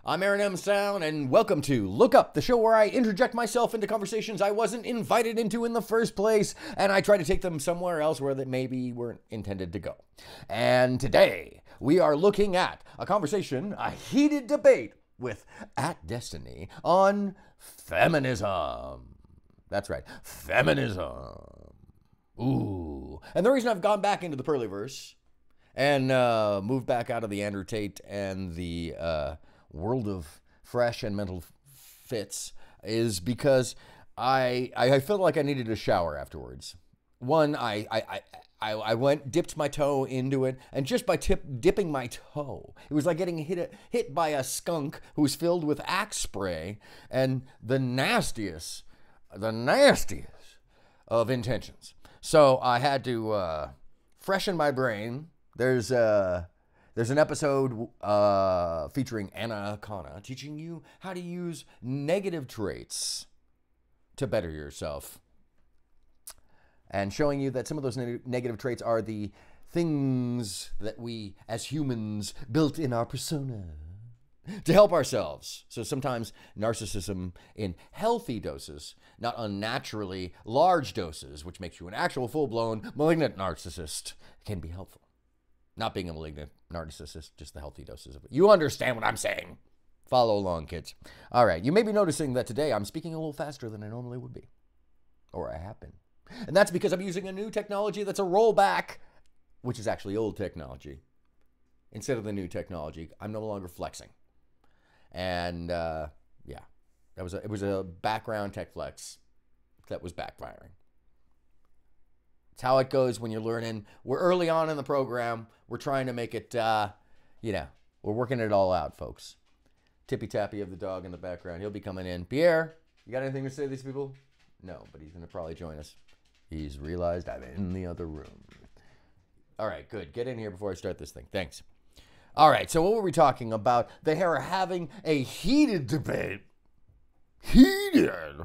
I'm aronmsound, and welcome to Look Up, the show where I interject myself into conversations I wasn't invited into in the first place, and I try to take them somewhere else where they maybe weren't intended to go. And today, we are looking at a conversation, a heated debate with @Destiny on feminism. That's right, feminism. Ooh. And the reason I've gone back into the Pearlyverse and moved back out of the Andrew Tate and the world of fresh and mental fits is because I felt like I needed a shower afterwards. One, I dipped my toe into it, and just by dipping my toe, it was like getting hit by a skunk who was filled with Axe spray and the nastiest of intentions. So I had to freshen my brain. There's an episode featuring Anna Kana teaching you how to use negative traits to better yourself, and showing you that some of those negative traits are the things that we as humans built in our persona to help ourselves. So sometimes narcissism in healthy doses, not unnaturally large doses, which makes you an actual full-blown malignant narcissist, can be helpful. Not being a malignant narcissist, just the healthy doses of it. You understand what I'm saying. Follow along, kids. All right, you may be noticing that today I'm speaking a little faster than I normally would be. Or I have been. And that's because I'm using a new technology that's a rollback, which is actually old technology. Instead of the new technology, I'm no longer flexing. And yeah, it was a background tech flex that was backfiring. It's how it goes when you're learning. We're early on in the program. We're trying to make it, we're working it all out, folks. Tippy-tappy of the dog in the background. He'll be coming in. Pierre, you got anything to say to these people? No, but he's going to probably join us. He's realized I'm in the other room. All right, good. Get in here before I start this thing. Thanks. All right, so what were we talking about? They are having a heated debate. Heated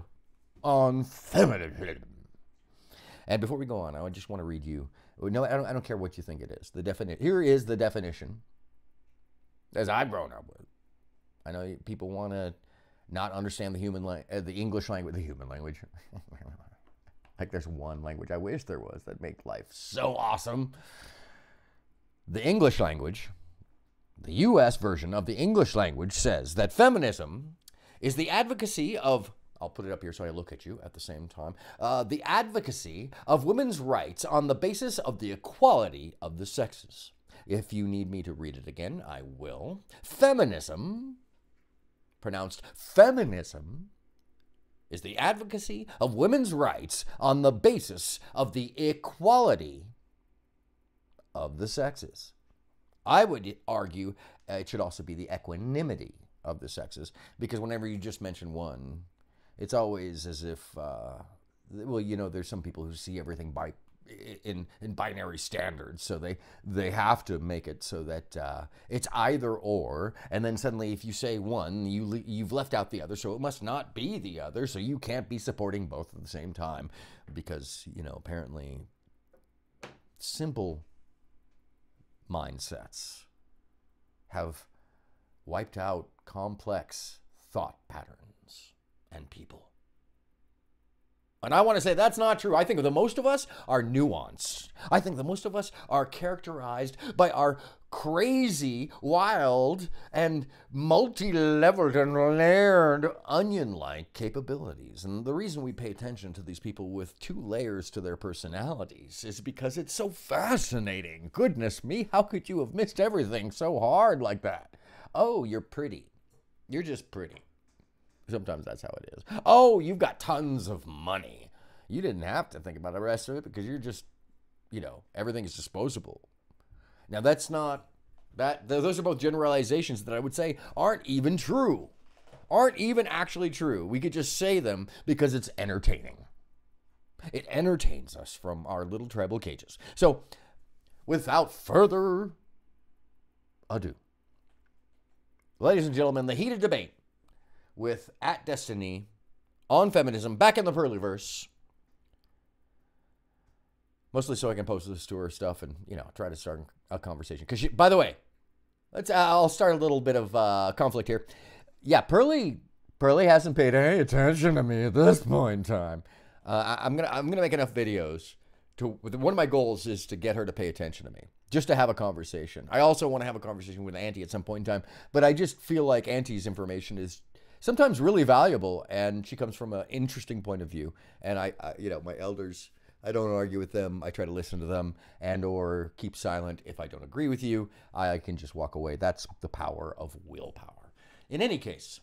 on feminism. And before we go on, I just want to read you. No, I don't care what you think it is. Here is the definition, as I've grown up with. I know people want to not understand the English language, the human language. Like there's one language I wish there was that make life so awesome. The English language, the U.S. version of the English language says that feminism is the advocacy of, I'll put it up here so I look at you at the same time. The advocacy of women's rights on the basis of the equality of the sexes. If you need me to read it again, I will. Feminism, pronounced feminism, is the advocacy of women's rights on the basis of the equality of the sexes. I would argue it should also be the equanimity of the sexes, because whenever you just mention one, it's always as if, there's some people who see everything in binary standards, so they have to make it so that it's either or, and then suddenly if you say one, you've left out the other, so it must not be the other, so you can't be supporting both at the same time, because, apparently simple mindsets have wiped out complex thought patterns and people. And I want to say that's not true. I think the most of us are nuanced. I think the most of us are characterized by our crazy, wild, and multi-leveled and layered onion-like capabilities. And the reason we pay attention to these people with 2 layers to their personalities is because it's so fascinating. Goodness me, how could you have missed everything so hard like that? Oh, you're pretty. You're just pretty. Sometimes that's how it is. Oh, you've got tons of money. You didn't have to think about the rest of it because you're just, everything is disposable. Now, that's not, those are both generalizations that I would say aren't even true. Aren't even actually true. We could just say them because it's entertaining. It entertains us from our little tribal cages. So, without further ado, ladies and gentlemen, the heated debate with @Destiny on feminism, back in the Pearlyverse. Mostly so I can post this to her stuff and, try to start a conversation. Because, by the way, I'll start a little bit of conflict here. yeah, Pearly hasn't paid any attention to me at this point in time. I'm gonna make enough videos to. One of my goals is to get her to pay attention to me, just to have a conversation. I also want to have a conversation with Auntie at some point in time, but I just feel like Auntie's information is sometimes really valuable, and she comes from an interesting point of view. And I my elders, I don't argue with them. I try to listen to them and or keep silent. If I don't agree with you, I can just walk away. That's the power of willpower. In any case,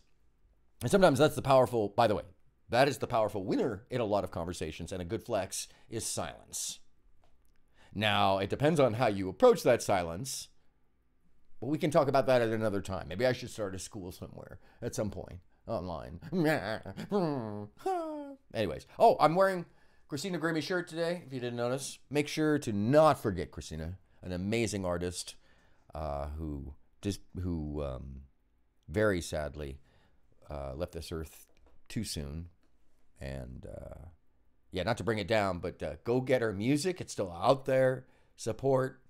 and sometimes that's the powerful, by the way, that is the powerful winner in a lot of conversations, and a good flex is silence. Now, it depends on how you approach that silence, but we can talk about that at another time. Maybe I should start a school somewhere at some point online. Anyways, oh, I'm wearing Christina Grimmie's shirt today, if you didn't notice. Make sure to not forget Christina, an amazing artist who very sadly left this earth too soon. And yeah, not to bring it down, but go get her music. It's still out there. Support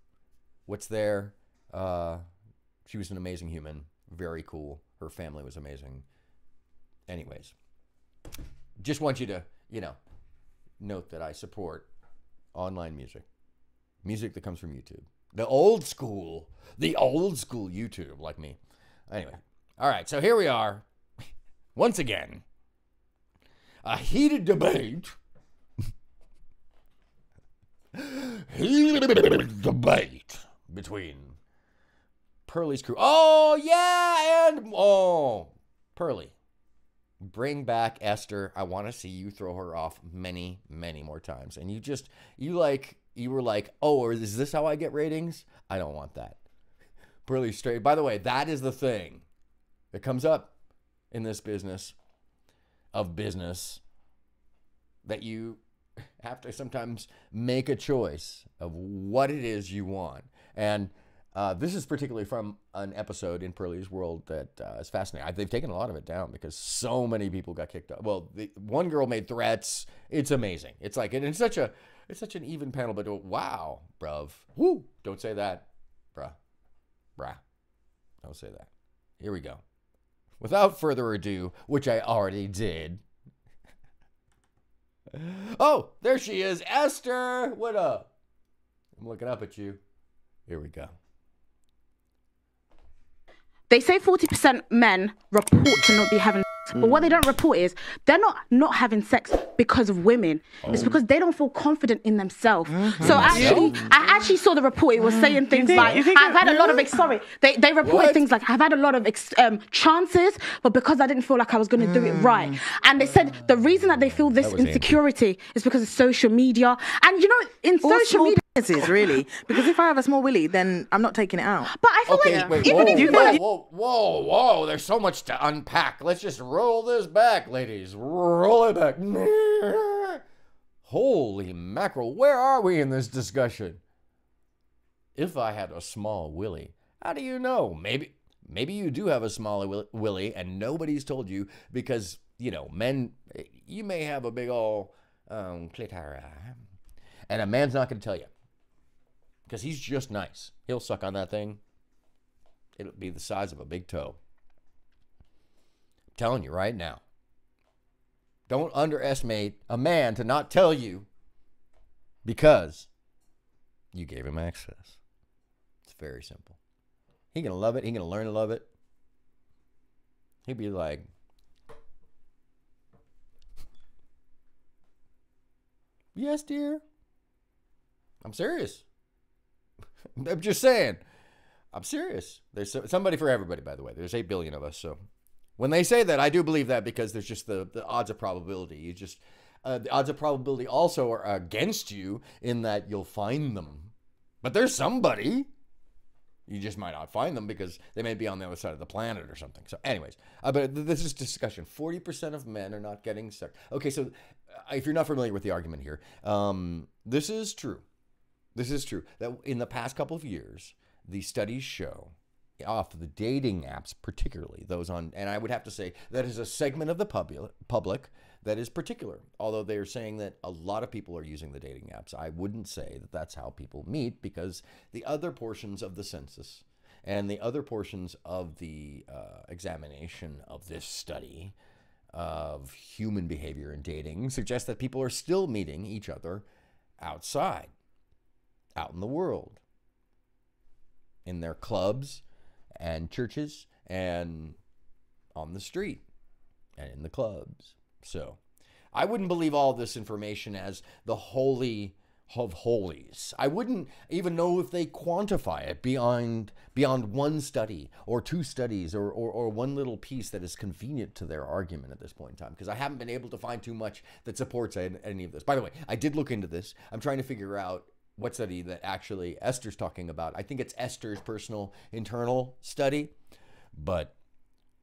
what's there. She was an amazing human. Very cool. Her family was amazing. Anyways, just want you to, note that I support online music. Music that comes from YouTube. The old school YouTube, like me. Anyway, all right, so here we are. Once again, a heated debate. Between Pearly's crew. Oh, yeah, and Pearly. Bring back Esther. I want to see you throw her off many, many more times. And you were like, oh, or is this how I get ratings? I don't want that. Pearly straight. By the way, that is the thing that comes up in this business of business, that you have to sometimes make a choice of what it is you want. And this is particularly from an episode in Pearly's world that is fascinating. They've taken a lot of it down because so many people got kicked off. Well, one girl made threats. It's amazing. It's like, and it's such an even panel, but wow, bruv. Woo, don't say that. Bruh. Don't say that. Here we go. Without further ado, which I already did. Oh, there she is. Esther, what up? I'm looking up at you. Here we go. They say 40% men report to not be having sex, but what they don't report is they're not having sex because of women. It's because they don't feel confident in themselves. So I actually saw the report. It was saying things like, I've had a lot of, they reported things like, I've had a lot of chances, but because I didn't feel like I was going to do it right. And they said the reason that they feel this insecurity is because of social media. And in social media, really, because if I have a small willy, then I'm not taking it out. But I feel like even if you whoa, there's so much to unpack. Let's just roll this back, ladies. Roll it back. Holy mackerel, where are we in this discussion? If I had a small willy, how do you know? Maybe you do have a small willy and nobody's told you, because men, you may have a big old clitoris, and a man's not going to tell you. Because he's just nice. He'll suck on that thing. It'll be the size of a big toe. I'm telling you right now. Don't underestimate a man to not tell you because you gave him access. It's very simple. He's going to love it. He's going to learn to love it. He'll be like, yes, dear. I'm serious. I'm just saying. I'm serious. There's somebody for everybody, by the way. There's 8 billion of us. So when they say that, I do believe that, because there's just the odds of probability. The odds of probability also are against you in that you'll find them. But there's somebody. You just might not find them because they may be on the other side of the planet or something. So anyways, but this is discussion. 40% of men are not getting sex. Okay, so if you're not familiar with the argument here, this is true. This is true, that in the past couple of years, the studies show, off the dating apps particularly, those on, and I would have to say that is a segment of the public that is particular, although they are saying that a lot of people are using the dating apps. I wouldn't say that that's how people meet, because the other portions of the census And the other portions of the examination of this study of human behavior and dating suggest that people are still meeting each other outside, out in the world, in their clubs and churches and on the street and in the clubs. So I wouldn't believe all this information as the holy of holies. I wouldn't even know if they quantify it beyond one study or two studies or one little piece that is convenient to their argument at this point in time, because I haven't been able to find too much that supports any of this. By the way, I did look into this. I'm trying to figure out what study that actually Esther's talking about. I think it's Esther's personal internal study, but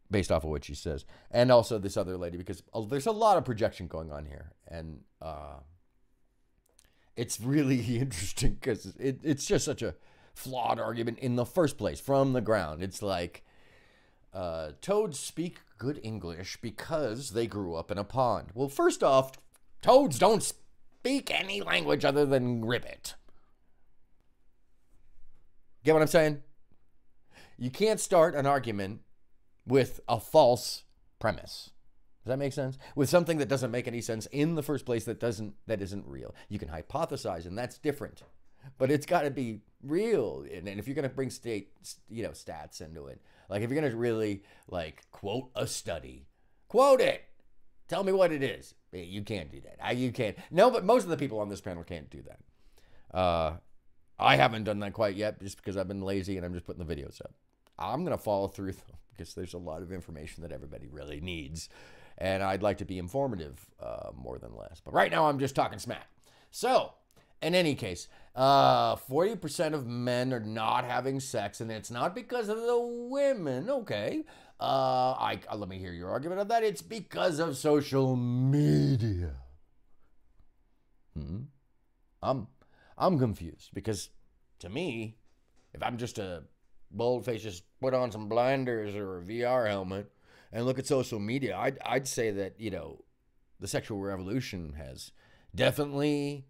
based off of what she says. And also this other lady, because there's a lot of projection going on here. And it's really interesting because it's just such a flawed argument in the first place, from the ground. It's like, toads speak good English because they grew up in a pond. Well, first off, toads don't speak any language other than ribbit. Get what I'm saying? You can't start an argument with a false premise. Does that make sense? With something that doesn't make any sense in the first place, that isn't real. You can hypothesize, and that's different, but it's got to be real. And if you're going to bring stats into it, like if you're going to really like quote a study, quote it. Tell me what it is. You can't do that. You can't. No, but most of the people on this panel can't do that. I haven't done that quite yet, just because I've been lazy and I'm just putting the videos up. I'm going to follow through though, because there's a lot of information that everybody really needs. And I'd like to be informative more than less. But right now I'm just talking smack. So, in any case, 40% of men are not having sex, and it's not because of the women. Okay. Let me hear your argument on that. It's because of social media. I'm confused, because to me, if I'm just a bold-faced, just put on some blinders or a VR helmet and look at social media, I'd say that, the sexual revolution has definitely,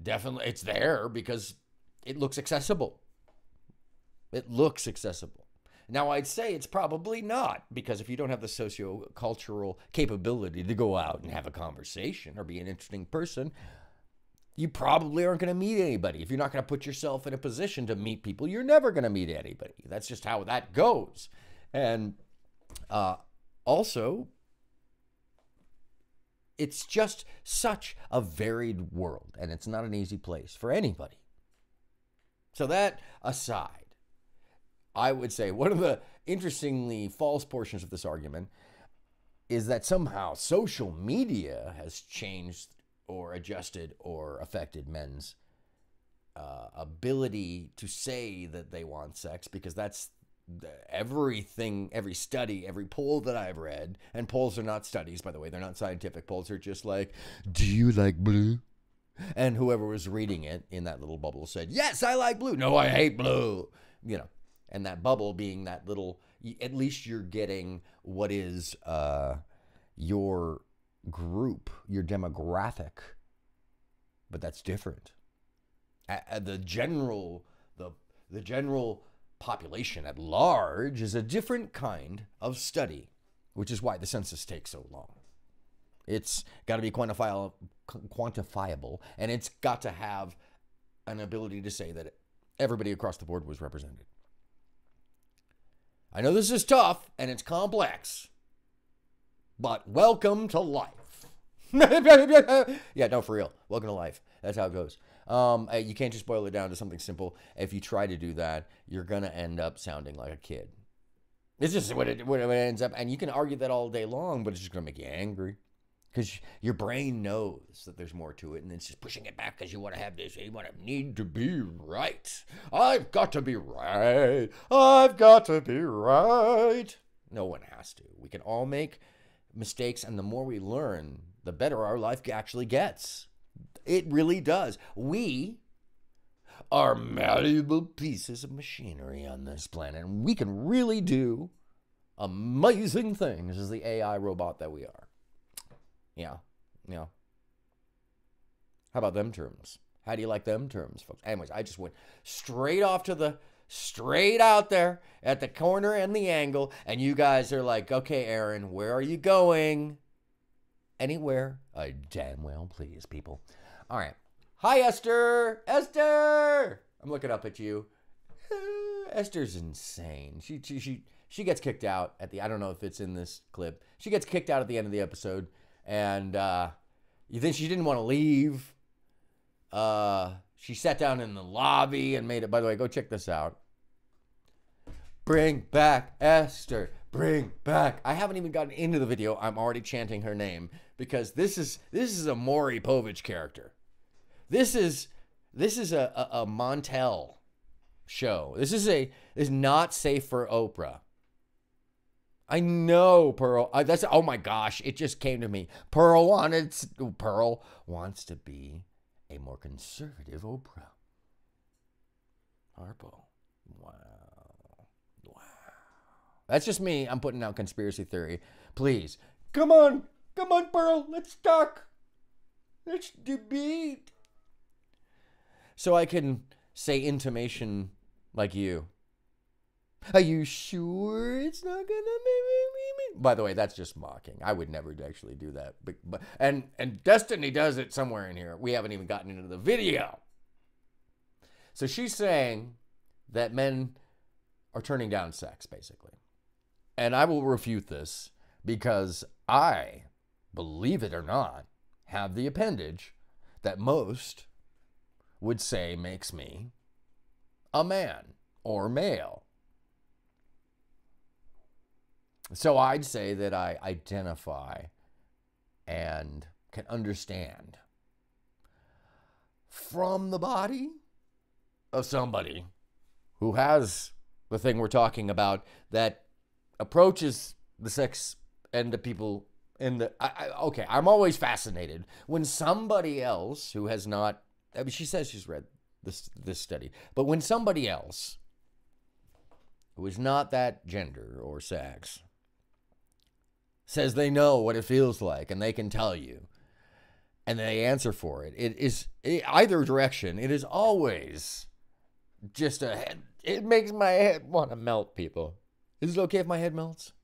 it's there because it looks accessible. It looks accessible. Now, I'd say it's probably not, because if you don't have the socio-cultural capability to go out and have a conversation or be an interesting person, you probably aren't going to meet anybody. If you're not going to put yourself in a position to meet people, you're never going to meet anybody. That's just how that goes. And also, it's just such a varied world, and it's not an easy place for anybody. So that aside, I would say one of the interestingly false portions of this argument is that somehow social media has changed or adjusted or affected men's ability to say that they want sex, because that's everything, every study, every poll that I've read, and polls are not studies, by the way, they're not scientific polls, they're just like, do you like blue? And whoever was reading it in that little bubble said, yes, I like blue. No, I hate blue. And that bubble being that little, at least you're getting what is your group, your demographic, but that's different. The general population at large is a different kind of study, which is why the census takes so long. It's got to be quantifiable, and it's got to have an ability to say that everybody across the board was represented. I know this is tough and it's complex, but welcome to life. Yeah, no, for real. Welcome to life. That's how it goes. You can't just boil it down to something simple. If you try to do that, you're going to end up sounding like a kid. It's just what it ends up. And you can argue that all day long, but it's just going to make you angry. Because your brain knows that there's more to it, and it's just pushing it back because you want to have this. You need to be right. I've got to be right. I've got to be right. No one has to. We can all make mistakes, and the more we learn, the better our life actually gets. It really does. We are malleable pieces of machinery on this planet, and we can really do amazing things as the AI robot that we are. Yeah. How about them terms? How do you like them terms, folks? Anyways, I just went straight off to the straight out there at the corner and the angle, and you guys are like, okay, Aaron, where are you going? Anywhere I damn well please, people. All right. Hi, Esther. Esther! I'm looking up at you. Esther's insane. She gets kicked out at the, I don't know if it's in this clip. She gets kicked out at the end of the episode, and you think she didn't want to leave. She sat down in the lobby and made it, by the way, go check this out. Bring back Esther. Bring back. I haven't even gotten into the video. I'm already chanting her name because this is a Maury Povich character. This is a Montel show. This is not safe for Oprah. I know Pearl. That's, oh my gosh, it just came to me. Pearl wants to be a more conservative Oprah. Harpo. Wow. That's just me. I'm putting out conspiracy theory. Please, come on, Pearl. Let's talk. Let's debate. So I can say intimation like you. Are you sure it's not gonna be? By the way, that's just mocking. I would never actually do that. But and Destiny does it somewhere in here. We haven't even gotten into the video. So she's saying that men are turning down sex, basically. And I will refute this because I, believe it or not, have the appendage that most would say makes me a man or male. So I'd say that I identify and can understand from the body of somebody who has the thing we're talking about that approaches the sex and the people in the... okay, I'm always fascinated when somebody else who has not... I mean, she says she's read this study, but when somebody else who is not that gender or sex says they know what it feels like and they can tell you and they answer for it, either direction, it is always just a head. It makes my head want to melt, people. Is it okay if my head melts?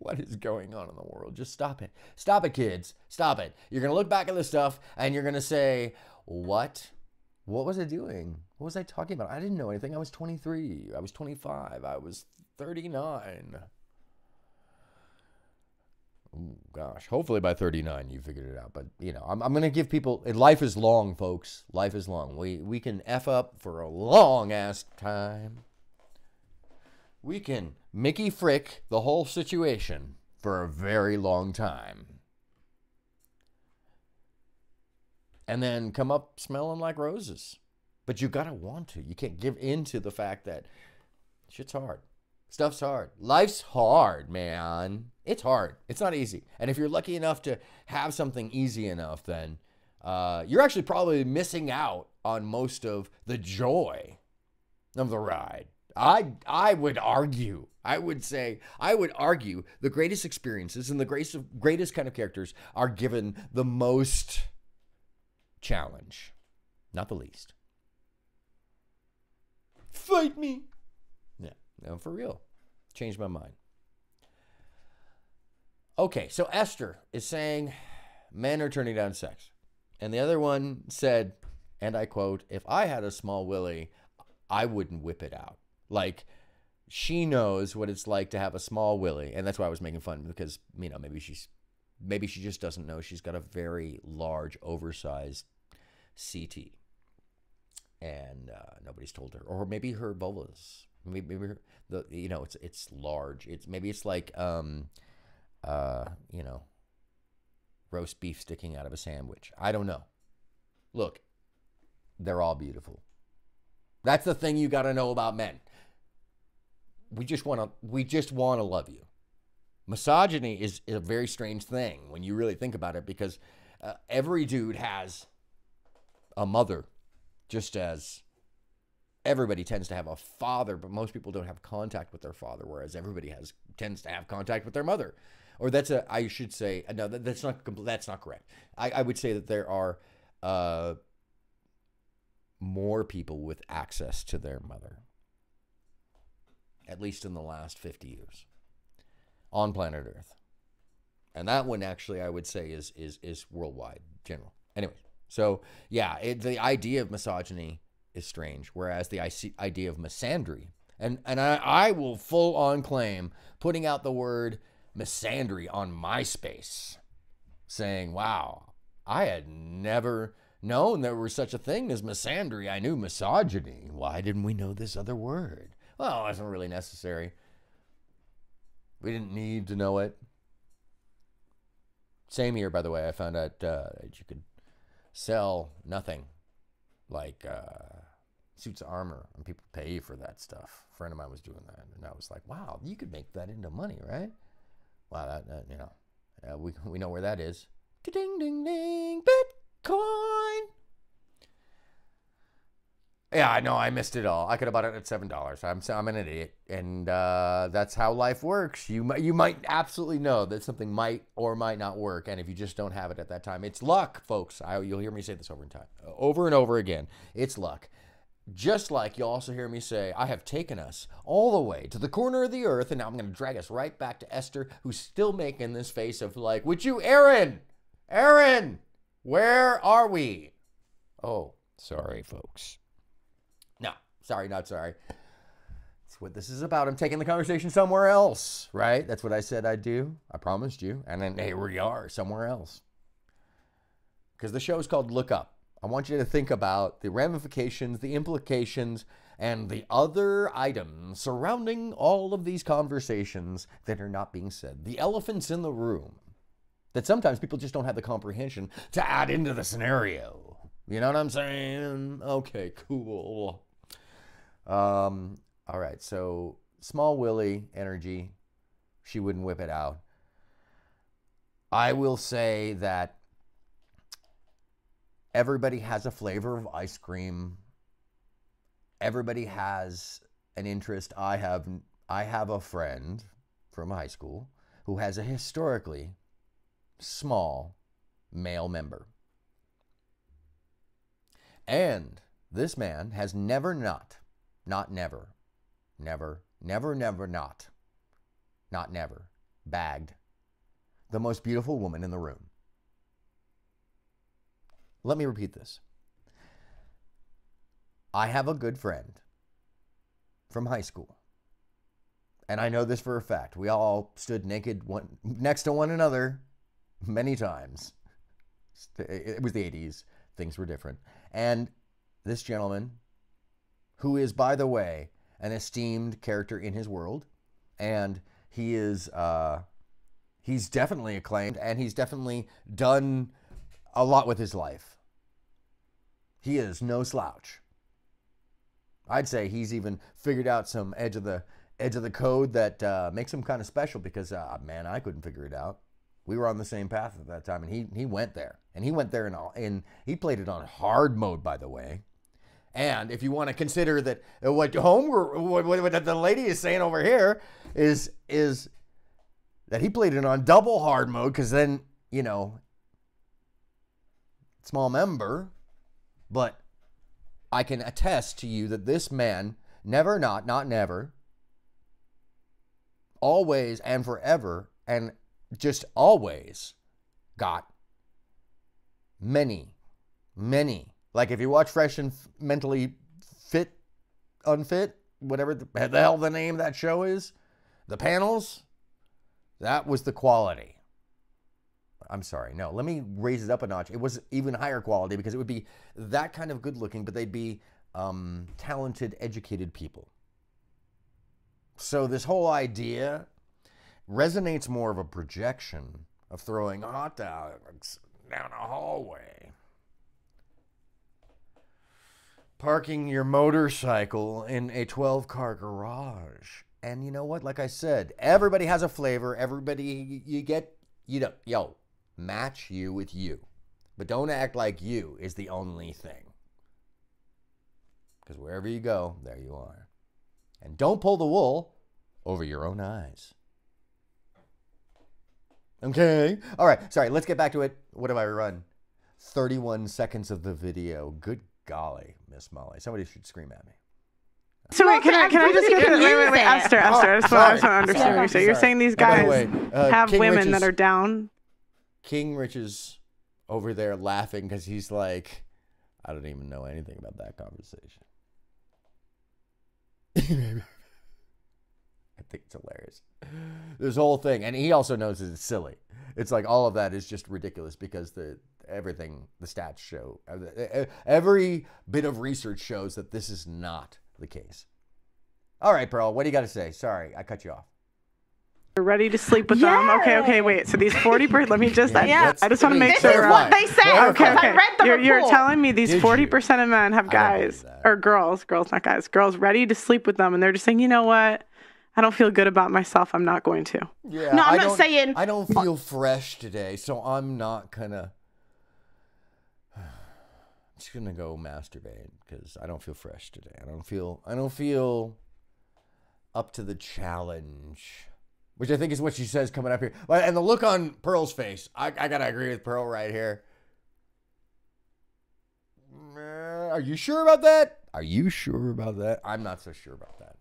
What is going on in the world? Just stop it. Stop it, kids. Stop it. You're going to look back at this stuff and you're going to say, what? What was I doing? What was I talking about? I didn't know anything. I was 23. I was 25. I was 39. Oh, gosh. Hopefully by 39 you figured it out. But, you know, I'm going to give people... Life is long, folks. Life is long. We can F up for a long-ass time. We can Mickey Frick the whole situation for a very long time. And then come up smelling like roses. But you gotta want to. You can't give in to the fact that shit's hard. Stuff's hard. Life's hard, man. It's hard. It's not easy. And if you're lucky enough to have something easy enough, then you're actually probably missing out on most of the joy of the ride. I would argue, I would argue the greatest experiences and the greatest kind of characters are given the most challenge, not the least. Fight me. Yeah, no, for real. Changed my mind. Okay, so Esther is saying men are turning down sex. And the other one said, and I quote, if I had a small willy, I wouldn't whip it out. Like, she knows what it's like to have a small willy. And that's why I was making fun, because, you know, maybe she just doesn't know she's got a very large, oversized CT. And nobody's told her. Or maybe her vulvas. Maybe her, you know, it's large. Maybe it's like, you know, roast beef sticking out of a sandwich. I don't know. Look, they're all beautiful. That's the thing you got to know about men. We just want to love you. Misogyny is a very strange thing when you really think about it, because every dude has a mother, just as everybody tends to have a father, but most people don't have contact with their father, whereas everybody tends to have contact with their mother. Or I should say, no, that's not correct. I would say that there are more people with access to their mother, at least in the last 50 years, on planet Earth. And that one actually, I would say, is worldwide, general. Anyway, so yeah, the idea of misogyny is strange, whereas the idea of misandry, and I will full on claim putting out the word misandry on MySpace, saying, wow, I had never known there was such a thing as misandry. I knew misogyny. Why didn't we know this other word? Well, it wasn't really necessary. We didn't need to know it. Same here, by the way. I found out that you could sell nothing like suits of armor, and people pay you for that stuff. A friend of mine was doing that, and I was like, wow, you could make that into money, right? Wow, that you know, we know where that is. Ding, ding, ding, Bitcoin. Yeah, I know, I missed it all. I could have bought it at $7. I'm an idiot, and that's how life works. You might absolutely know that something might or might not work, and if you just don't have it at that time, it's luck, folks. You'll hear me say this over and over again. It's luck. Just like you'll also hear me say, I have taken us all the way to the corner of the earth, and now I'm going to drag us right back to Esther, who's still making this face of like, would you, Aaron, where are we? Oh, sorry, folks. No, sorry, not sorry. That's what this is about. I'm taking the conversation somewhere else, right? That's what I said I'd do. I promised you. And then here we are, somewhere else. Because the show is called Look Up. I want you to think about the ramifications, the implications, and the other items surrounding all of these conversations that are not being said. The elephants in the room that sometimes people just don't have the comprehension to add into the scenario. You know what I'm saying? Okay, cool. All right, so small Willie energy. She wouldn't whip it out. I will say that everybody has a flavor of ice cream. Everybody has an interest. I have a friend from high school who has a historically small male member. And this man has never not never, bagged the most beautiful woman in the room. Let me repeat this. I have a good friend from high school, and I know this for a fact. We all stood naked next to one another many times. It was the 80s. Things were different. And this gentleman, who is, by the way, an esteemed character in his world, and he is, he's definitely acclaimed, and he's definitely done a lot with his life. He is no slouch. I'd say he's even figured out some edge of the code that makes him kind of special, because man, I couldn't figure it out. We were on the same path at that time, and he went there, and he went there and he played it on hard mode, by the way. And if you want to consider that what the lady is saying over here is that he played it on double hard mode, because then, you know, small member, but I can attest to you that this man never not never, always and forever, and just always got many, like if you watch Fresh and Mentally Fit, Unfit, whatever the hell the name of that show is, the panels, that was the quality. I'm sorry, no, let me raise it up a notch. It was even higher quality, because it would be that kind of good looking, but they'd be talented, educated people. So this whole idea resonates more of a projection of throwing hot dogs down a hallway, parking your motorcycle in a 12-car garage. And you know what? Like I said, everybody has a flavor. Everybody, yo, match you with you. But don't act like you is the only thing. Because wherever you go, there you are. And don't pull the wool over your own eyes. Okay. All right. Sorry. Let's get back to it. What have I run? 31 seconds of the video. Good golly, Miss Molly. Somebody should scream at me. So wait, can I just get wait, Esther, I just want to understand what you're saying. You're saying these guys have King women Rich that are down. King Rich is over there laughing because he's like, I don't even know anything about that conversation. I think it's hilarious. This whole thing, and he also knows that it's silly. It's like all of that is just ridiculous because everything, the stats show, every bit of research shows that this is not the case. All right, Pearl, what do you got to say? Sorry, I cut you off. You're ready to sleep with them. Okay, wait. So these 40%, let me just, I just want to make sure. This is what they say. Okay. I read the report. You're telling me these 40% of men have guys, or girls, not guys, girls ready to sleep with them, and they're just saying, you know what? I don't feel good about myself. I'm not going to. Yeah, no, I'm not saying. I don't feel fresh today, so I'm not gonna. I'm just gonna go masturbate because I don't feel fresh today. I don't feel up to the challenge, which I think is what she says coming up here. And the look on Pearl's face, I gotta agree with Pearl right here. Are you sure about that? Are you sure about that? I'm not so sure about that.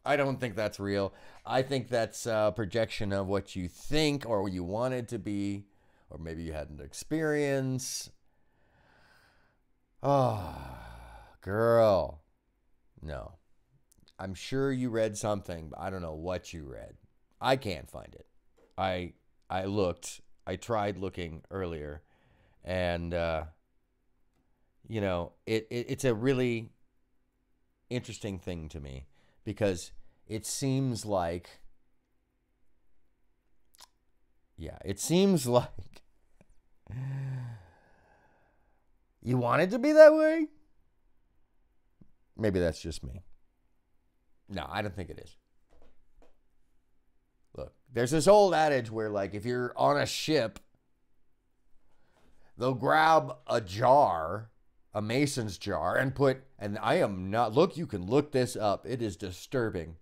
I don't think that's real. I think that's a projection of what you think or you want it to be, or maybe you had an experience. Oh, girl. No. I'm sure you read something, but I don't know what you read. I can't find it. I looked. I tried looking earlier, and you know, it's a really interesting thing to me because it seems like, you want it to be that way. Maybe that's just me. No, I don't think it is. Look, there's this old adage where, like, if you're on a ship, they'll grab a jar, a mason's jar, and I am not, look, you can look this up. It is disturbing.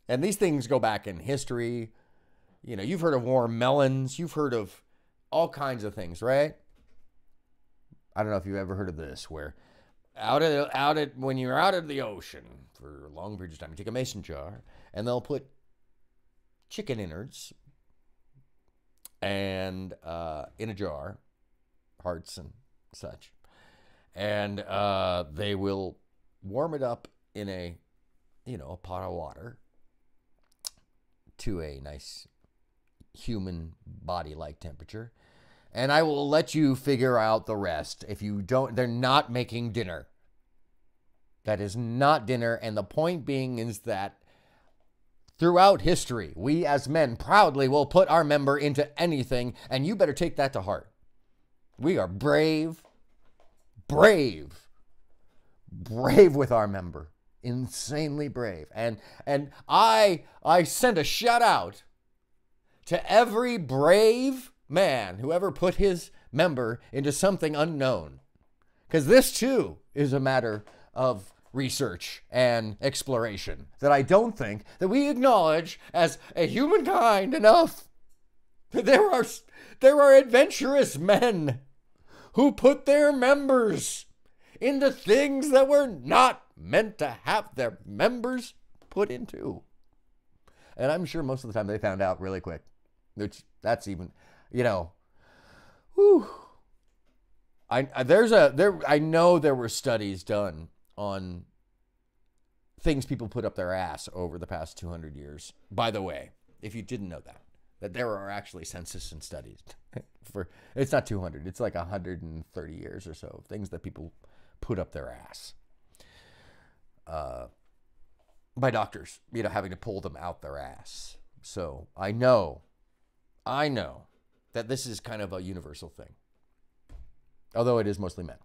And these things go back in history. You know, you've heard of warm melons. You've heard of all kinds of things, right? I don't know if you've ever heard of this, where when you're out of the ocean for long periods of time, you take a mason jar and they'll put chicken innards and in a jar, hearts and such, and they will warm it up in a pot of water to a nice human body-like temperature, and I will let you figure out the rest. If you don't, they're not making dinner. That is not dinner, and the point being is that throughout history, we as men proudly will put our member into anything, and you better take that to heart. We are brave with our member. Insanely brave. And I send a shout out to every brave man who ever put his member into something unknown. Because this too is a matter of research and exploration that I don't think that we acknowledge as a humankind enough. There are adventurous men who put their members into things that were not meant to have their members put into. And I'm sure most of the time they found out really quick. Which, that's even, whew. I know there were studies done on things people put up their ass over the past 200 years. By the way, if you didn't know that there are actually census and studies it's not 200, it's like 130 years or so of things that people put up their ass. By doctors, having to pull them out their ass. So I know that this is kind of a universal thing, although it is mostly men.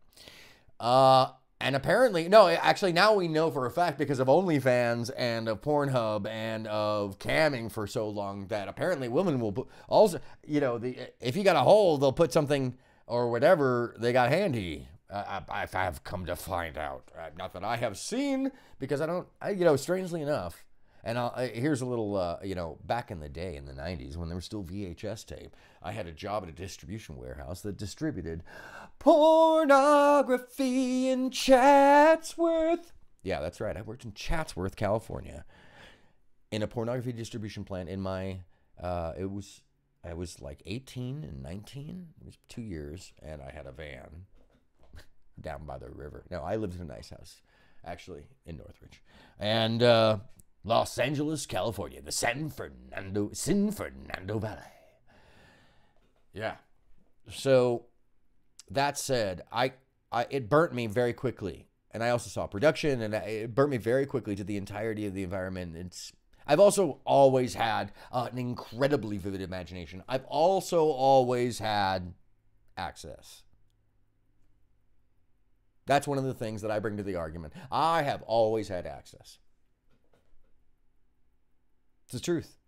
And apparently, actually now we know for a fact because of OnlyFans and of Pornhub and of camming for so long that apparently women will also, if you got a hole, they'll put something or whatever they got handy. I've come to find out. Not that I have seen, because strangely enough, And here's a little, you know, back in the day in the 90s when there was still VHS tape, I had a job at a distribution warehouse that distributed pornography in Chatsworth. Yeah, that's right. I worked in Chatsworth, California, in a pornography distribution plant in my, I was like 18 and 19. It was 2 years, and I had a van down by the river. No, I lived in a nice house, actually, in Northridge. And Los Angeles, California, the San Fernando Valley. Yeah. So that said, it burnt me very quickly. And I also saw production, and it burnt me very quickly to the entirety of the environment. I've also always had an incredibly vivid imagination. I've also always had access. That's one of the things that I bring to the argument. I have always had access. It's the truth.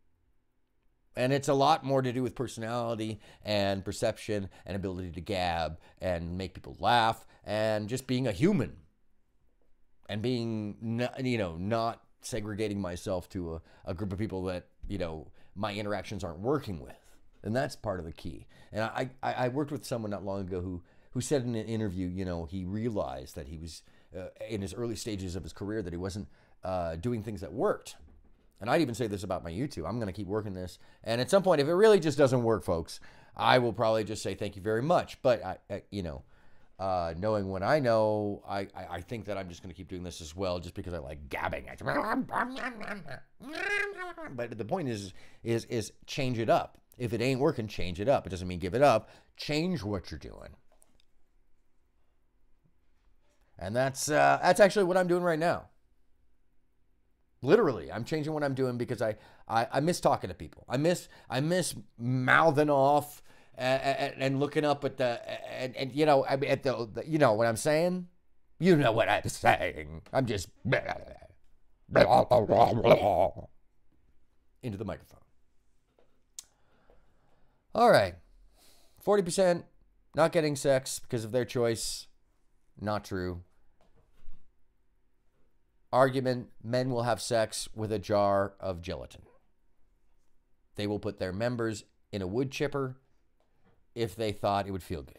And it's a lot more to do with personality and perception and ability to gab and make people laugh and just being a human and being, you know, not segregating myself to a group of people that, you know, my interactions aren't working with. And that's part of the key. And I worked with someone not long ago who said in an interview, you know, he realized that he was in his early stages of his career that he wasn't doing things that worked. And I'd even say this about my YouTube. I'm going to keep working this. And at some point, if it really just doesn't work, folks, I will probably just say thank you very much. But, you know, knowing what I know, I think that I'm just going to keep doing this as well just because I like gabbing. But the point is change it up. If it ain't working, change it up. It doesn't mean give it up. Change what you're doing. And that's actually what I'm doing right now. Literally, I'm changing what I'm doing because I miss talking to people. I miss mouthing off and looking up at the and you know, at the you know what I'm saying? You know what I'm saying. I'm just into the microphone. All right. 40% not getting sex because of their choice. Not true. Argument, men will have sex with a jar of gelatin. They will put their members in a wood chipper if they thought it would feel good.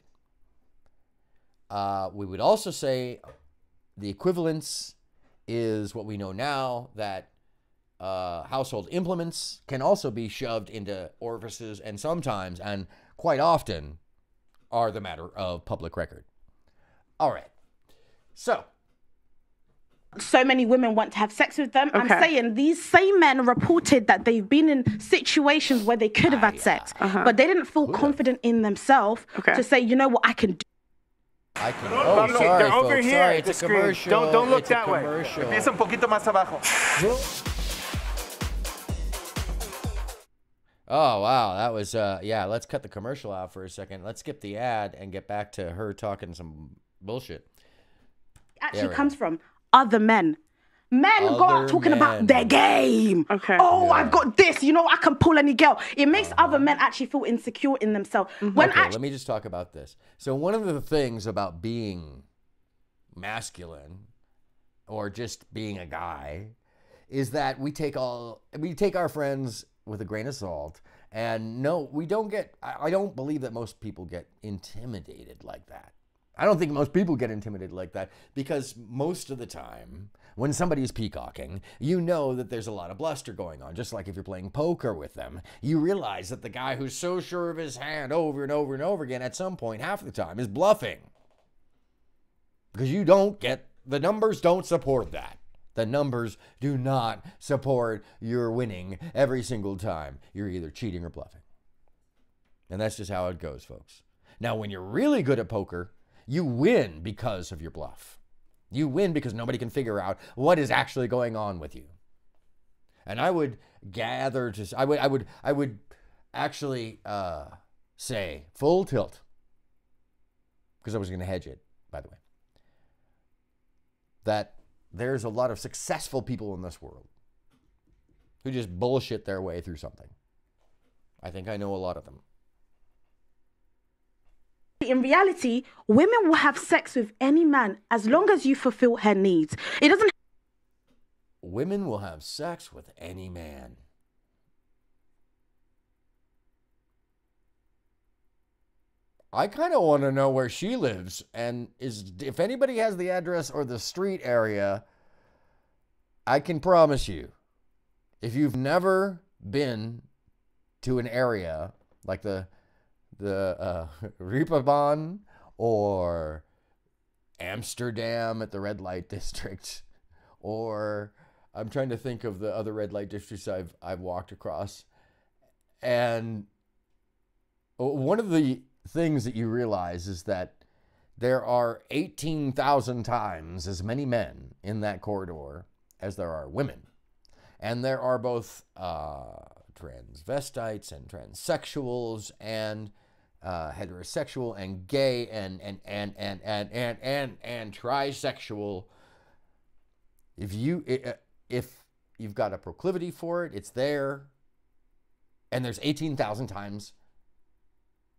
We would also say the equivalence is what we know now, that household implements can also be shoved into orifices and sometimes, and quite often, are the matter of public record. All right. So many women want to have sex with them. I'm saying these same men reported that they've been in situations where they could have had sex, but they didn't feel confident in themselves to say, you know what, I can do. I can. Oh, sorry, they're over folks. here. Sorry, it's a commercial. Don't look it's that way. Commercial. Empieza un poquito más abajo. Oh, wow. That was, yeah, let's cut the commercial out for a second. Let's skip the ad and get back to her talking some bullshit. Actually comes from other men. Men go out talking about their game. I've got this. You know, I can pull any girl. It makes other men actually feel insecure in themselves. Let me just talk about this. So one of the things about being masculine or just being a guy is that we take our friends with a grain of salt. And no, we don't get, I don't believe that most people get intimidated like that. I don't think most people get intimidated like that because most of the time when somebody's peacocking, you know that there's a lot of bluster going on. Just like if you're playing poker with them, you realize that the guy who's so sure of his hand over and over and over again at some point, half the time, is bluffing. Because you don't get, the numbers don't support that. The numbers do not support your winning every single time. You're either cheating or bluffing. And that's just how it goes, folks. Now, when you're really good at poker, you win because of your bluff. You win because nobody can figure out what is actually going on with you. And I would gather to, I would actually say full tilt, because I was going to hedge it, by the way, that there's a lot of successful people in this world who just bullshit their way through something. I think I know a lot of them. In reality, women will have sex with any man as long as you fulfill her needs. It doesn't. Women will have sex with any man. I kind of want to know where she lives, and if anybody has the address or the street area, I can promise you, if you've never been to an area like the Reeperbahn or Amsterdam at the red light district, or I'm trying to think of the other red light districts I've walked across, and one of the things that you realize is that there are 18,000 times as many men in that corridor as there are women. And there are both transvestites and transsexuals and heterosexual and gay and trisexual. If you've got a proclivity for it, it's there. And there's 18,000 times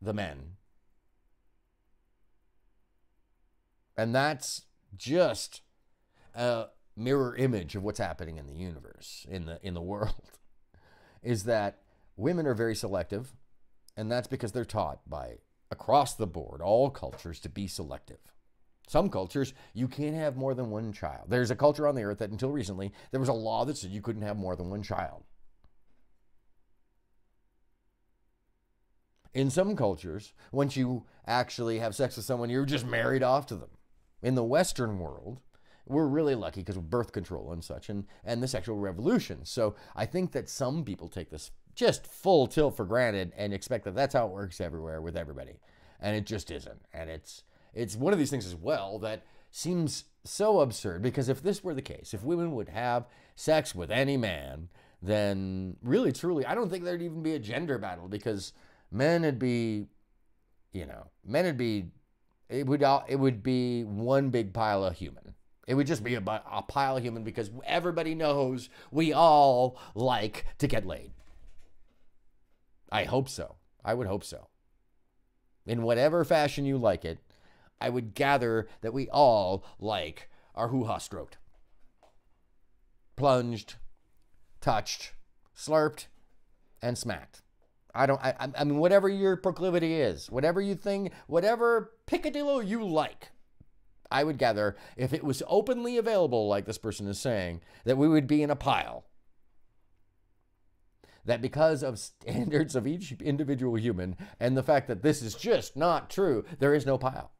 the men. And that's just a mirror image of what's happening in the universe, in the world, is that women are very selective, and that's because they're taught by, across the board, all cultures, to be selective. Some cultures, you can't have more than one child. There's a culture on the earth that until recently, there was a law that said you couldn't have more than one child. In some cultures, once you actually have sex with someone, you're just married off to them. In the Western world, we're really lucky because of birth control and such, and the sexual revolution. So I think that some people take this just full tilt for granted and expect that that's how it works everywhere with everybody. And it just isn't. And it's one of these things as well that seems so absurd, because if this were the case, if women would have sex with any man, then really, truly, I don't think there'd even be a gender battle, because men would be, it would be one big pile of human. It would just be a pile of human, because everybody knows we all like to get laid. I hope so. I would hope so. In whatever fashion you like it, I would gather that we all like our hoo-ha stroked. Plunged, touched, slurped, and smacked. I mean, whatever your proclivity is, whatever you think, whatever picadillo you like, I would gather, if it was openly available, like this person is saying, that we would be in a pile. That because of standards of each individual human and the fact that this is just not true, there is no pile.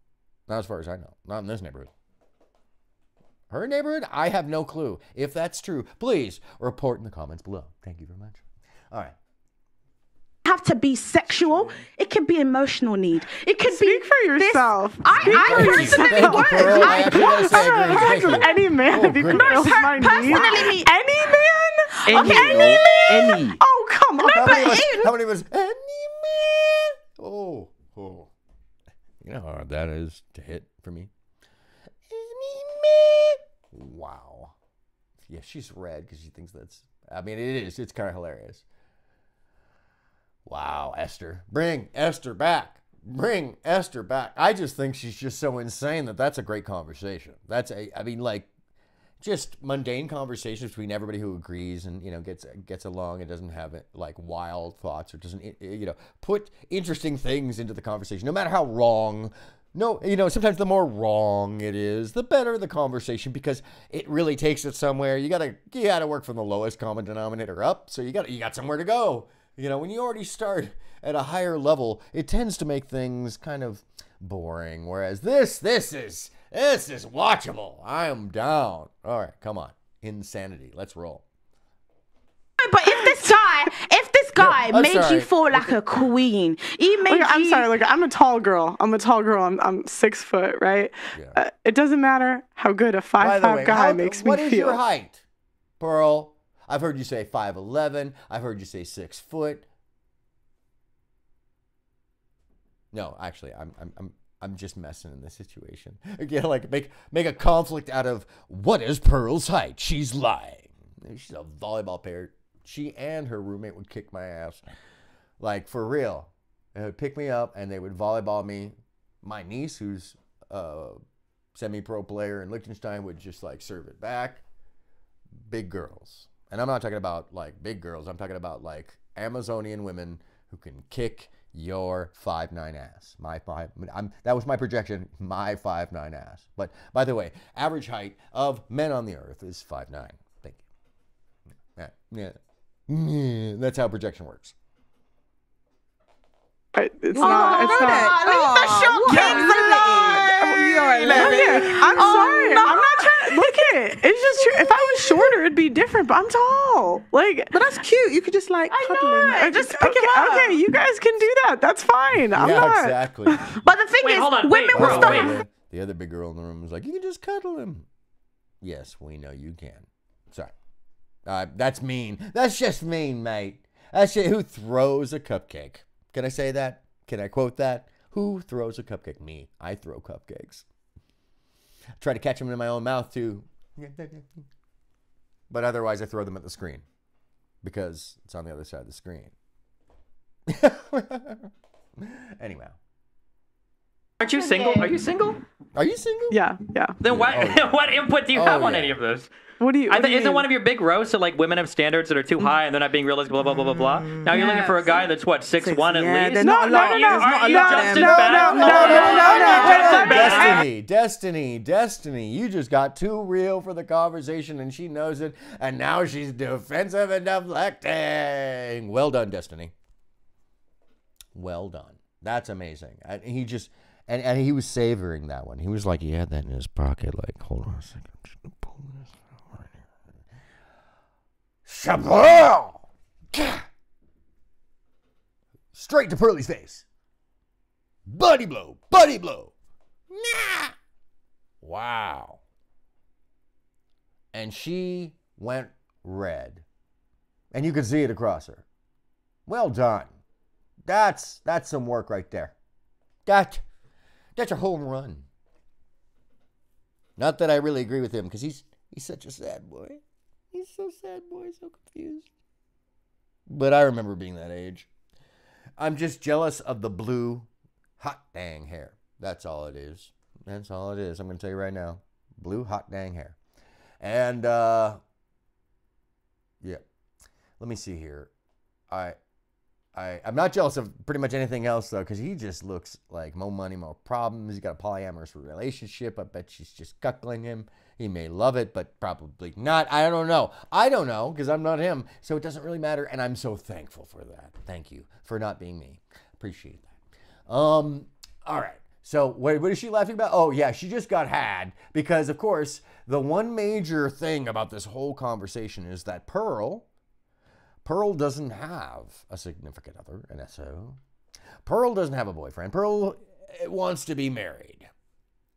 Not as far as I know. Not in this neighborhood. Her neighborhood? I have no clue. If that's true, please report in the comments below. Thank you very much. All right. Have to be sexual. It could be emotional need. It could Speak be for yourself. I personally would. I Sex with any man if you can fill my need. Personally, Any man? Any man? Any. Oh, come on. How many was any man? Oh. You know how hard that is to hit for me. Any man? Wow. Yeah, she's red because she thinks that's, I mean, it is. It's kind of hilarious. Wow, Esther. Bring Esther back. Bring Esther back. I just think she's just so insane that that's a great conversation. Just mundane conversations between everybody who agrees and, gets along and doesn't have like wild thoughts or doesn't, put interesting things into the conversation, no matter how wrong. No, sometimes the more wrong it is, the better the conversation, because it really takes it somewhere. You gotta work from the lowest common denominator up. So you got somewhere to go. When you already start at a higher level, it tends to make things kind of boring. Whereas this is watchable. I am down. All right, come on. Insanity. Let's roll. But if this guy made you feel like a queen, I'm sorry. Look, I'm a tall girl. I'm 6 foot, right? Yeah. It doesn't matter how good a 5'5" guy makes me feel. What is your height, Pearl? I've heard you say 5'11". I've heard you say 6 foot. No, actually, I'm just messing in this situation. Again, like make a conflict out of what is Pearl's height? She's lying. She's a volleyball player. She and her roommate would kick my ass, like for real. They would pick me up and they would volleyball me. My niece, who's a semi-pro player in Liechtenstein, would just like serve it back. big girls. And I'm not talking about like big girls. I'm talking about like Amazonian women who can kick your 5'9" ass. That was my projection, my 5'9" ass. But by the way, average height of men on the earth is 5'9". Thank you. Yeah. That's how projection works. It's not. Leave the short kings alone. I'm sorry. No. I'm not trying to look at it. It's just true. If I was shorter, it'd be different. But I'm tall. Like, but that's cute. You could just like cuddle him. Just pick him up. Okay, you guys can do that. That's fine. I'm not. Exactly. But the thing is, women will stop. The other big girl in the room was like, "You can just cuddle him." Yes, we know you can. Sorry. That's mean. That's just mean, mate. That's shit. Who throws a cupcake? Can I say that? Can I quote that? Who throws a cupcake? Me. I throw cupcakes. I try to catch them in my own mouth too. But otherwise I throw them at the screen because it's on the other side of the screen. Anyway. Aren't you single? Are you single? Are you single? Yeah. Then what input do you have on any of this? What do you? Isn't one of your big roasts that like women have standards that are too high and they're not being realistic? Blah blah blah blah blah. Now you're looking for a guy that's what 6'1" at least. No. Destiny. You just got too real for the conversation, and she knows it. And now she's defensive and deflecting. Well done, Destiny. Well done. That's amazing. And he just and he was savoring that one. He was like, he had that in his pocket. Like, hold on a second. I'm just gonna pull this out right here. Shablam! Straight to Pearlie's face. Buddy blow. Nah. Wow. And she went red. And you could see it across her. Well done. That's some work right there. That's a home run. Not that I really agree with him, because he's such a sad boy. He's so sad boy, so confused. But I remember being that age. I'm just jealous of the blue, hot dang hair. That's all it is. That's all it is. I'm going to tell you right now. Blue, hot dang hair. And, yeah. Let me see here. I'm not jealous of pretty much anything else, though, because he just looks like more money, more problems. He's got a polyamorous relationship. I bet she's just cuckling him. He may love it, but probably not. I don't know. I don't know, because I'm not him, so it doesn't really matter, and I'm so thankful for that. Thank you for not being me. Appreciate that. All right. So what is she laughing about? Oh, yeah, she just got had, because, of course, the one major thing about this whole conversation is that Pearl doesn't have a significant other, an SO. Pearl doesn't have a boyfriend. Pearl wants to be married.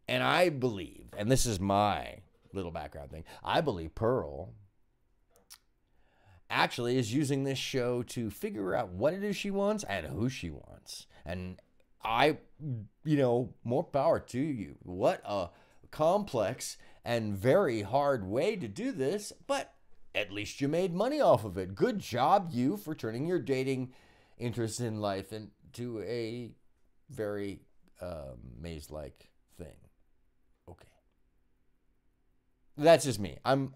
And I believe, and this is my little background thing, I believe Pearl actually is using this show to figure out what it is she wants and who she wants. And more power to you. What a complex and very hard way to do this, but at least you made money off of it. Good job, you, for turning your dating interest in life into a very maze-like thing. Okay, that's just me. I'm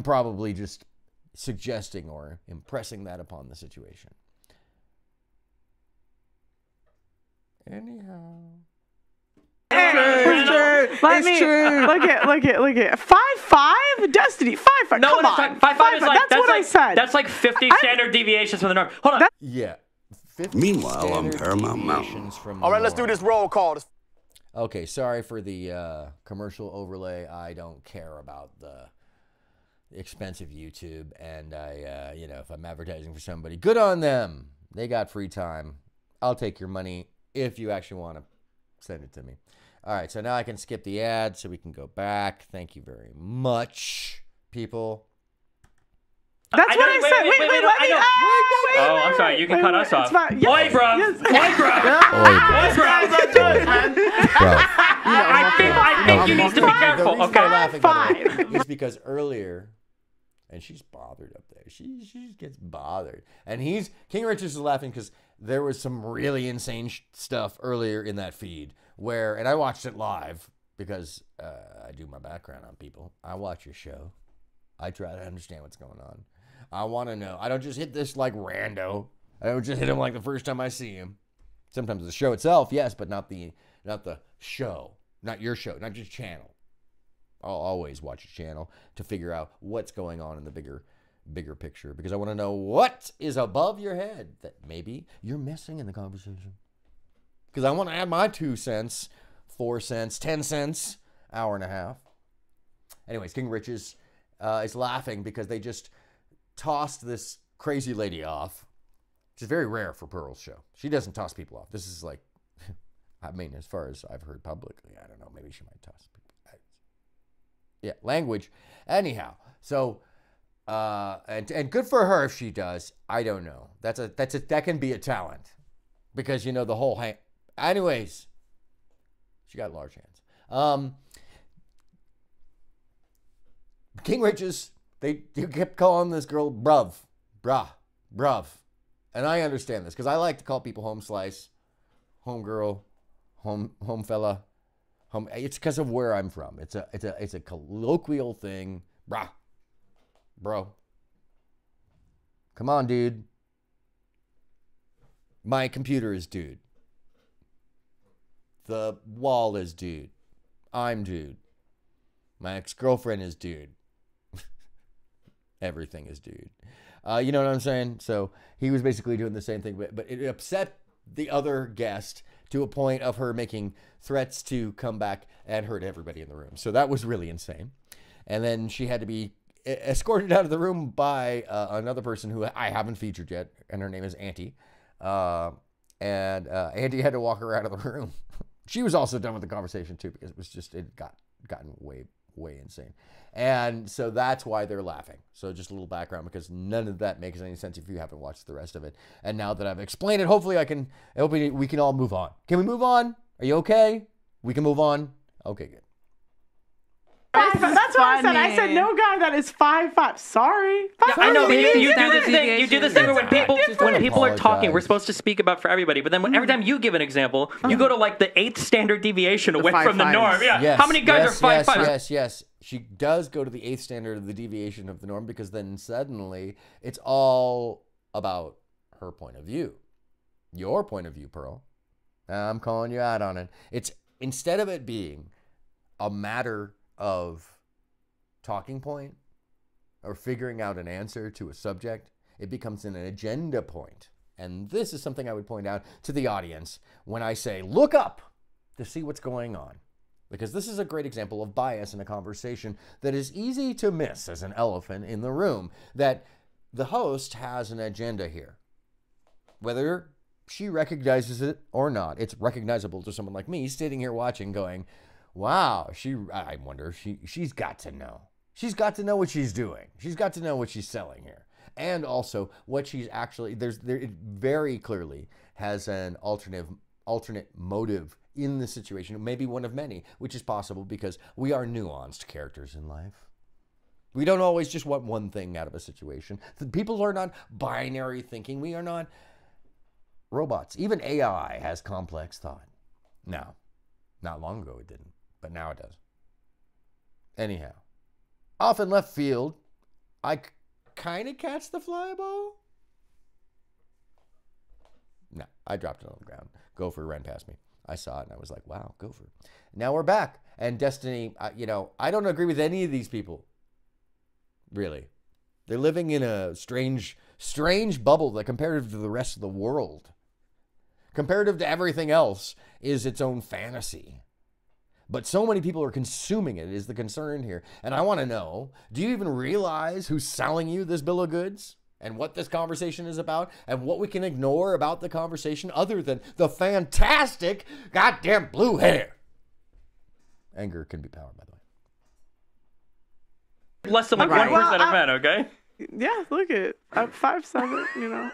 probably just suggesting or impressing that upon the situation. Anyhow. It's true. Look at 5'5", Destiny. 5'5". No, Come on. 5'5" is like that's what I said. That's like 50 standard deviations from the norm. Hold on. Yeah. Meanwhile, on Paramount Mountain. All right, let's do this roll call. Okay, sorry for the commercial overlay. I don't care about the expensive YouTube, and if I'm advertising for somebody, good on them. They got free time. I'll take your money if you actually want to send it to me. All right, so now I can skip the ad so we can go back. Thank you very much, people. That's what I said. Wait, let me. Oh, I'm sorry. You can cut us off. Oi, bro. Yes. Oi, bro. I think you need to be careful. Okay. It's because earlier, and she's bothered up there. She gets bothered. And King Richards is laughing because there was some really insane stuff earlier in that feed and I watched it live because I do my background on people. I watch your show. I try to understand what's going on. I want to know. I don't just hit this like rando. I don't just hit him like the first time I see him. Sometimes the show itself, yes, but not the show, not your show, not your channel. I'll always watch a channel to figure out what's going on in the bigger picture, because I want to know what is above your head that maybe you're missing in the conversation. Because I want to add my 2 cents, 4 cents, 10 cents, hour and a half. Anyways, King Riches is laughing because they just tossed this crazy lady off, which is very rare for Pearl's show. She doesn't toss people off. This is like, I mean, as far as I've heard publicly, I don't know, maybe she might toss people. Yeah, language. Anyhow, so and good for her if she does. I don't know. That can be a talent, because you know the whole hand. Anyways, she got large hands. King Riches, they kept calling this girl bruv, bruv, and I understand this because I like to call people home slice, home girl, home fella. It's because of where I'm from. It's a colloquial thing. Bro. Come on, dude. My computer is dude. The wall is dude. I'm dude. My ex-girlfriend is dude. Everything is dude. You know what I'm saying? So he was basically doing the same thing, but it upset the other guest to a point of her making threats to come back and hurt everybody in the room. So that was really insane. And then she had to be escorted out of the room by another person who I haven't featured yet, and her name is Auntie. And Auntie had to walk her out of the room. She was also done with the conversation too, because it gotten way insane. And so that's why they're laughing. So just a little background, because none of that makes any sense if you haven't watched the rest of it. And now that I've explained it, hopefully we can all move on. Can we move on? Are you okay? We can move on? Okay, good. That's what I said. I said no guy that is 5'5". Sorry. Yeah, I know, but you do this thing. You do this thing where when people are talking, we're supposed to speak about for everybody. But then every time you give an example, you go to like the 8th standard deviation away from the norm. Yeah. Yes, how many guys are 5'5"? Yes. She does go to the 8th standard of the deviation of the norm, because then suddenly it's all about her point of view. Your point of view, Pearl. I'm calling you out on it. It's instead of it being a matter of talking point or figuring out an answer to a subject, it becomes an agenda point. And this is something I would point out to the audience when I say, look up to see what's going on. Because this is a great example of bias in a conversation that is easy to miss as an elephant in the room, that the host has an agenda here. Whether she recognizes it or not, it's recognizable to someone like me sitting here watching going, wow, I wonder if she's got to know. She's got to know what she's doing. She's got to know what she's selling here. And also what she's actually, it very clearly has an alternate motive in the situation, maybe one of many, which is possible because we are nuanced characters in life. We don't always just want one thing out of a situation. People are not binary thinking. We are not robots. Even AI has complex thought. Now, not long ago it didn't, but now it does. Anyhow, off in left field, I kind of catch the fly ball. No, I dropped it on the ground. Gopher ran past me. I saw it and I was like, wow, Gopher. Now we're back. And Destiny, I don't agree with any of these people. Really. They're living in a strange bubble that comparative to the rest of the world, comparative to everything else, is its own fantasy. But so many people are consuming it is the concern here. And I want to know, do you even realize who's selling you this bill of goods? And what this conversation is about? And what we can ignore about the conversation other than the fantastic goddamn blue hair? Anger can be power, by the way. Less than like 1% of men, okay? Yeah, look at 5'7", you know.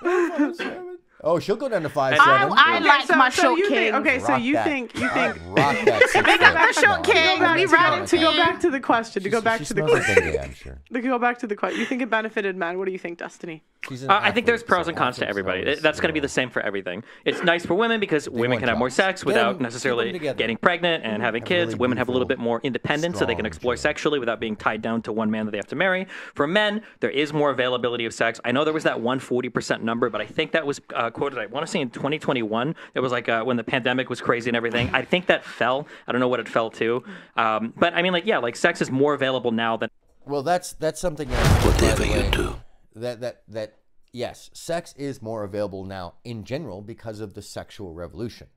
Oh, she'll go down to 5'7". I like my short king. Okay, so you think rock that 6 Big up my short foot. king. We ride to go back to the question. To go back She to the smells like question. India, I'm sure. To go back to the question. You think it benefited men? What do you think, Destiny? I think there's pros and cons to everybody. That's going to be the same for everything. It's nice for women because women can have more sex without necessarily getting pregnant and having kids. really Women have a little bit beautiful, more independence, so they can explore strong sexually without being tied down to one man that they have to marry. For men, there is more availability of sex. I know there was that 140% number, but I think that was quoted, I want to say in 2021. It was like when the pandemic was crazy and everything. I think that fell. I don't know what it fell to. But I mean, like, yeah, like sex is more available now than. Well, that's something else. Whatever you do. That yes, sex is more available now in general because of the sexual revolution.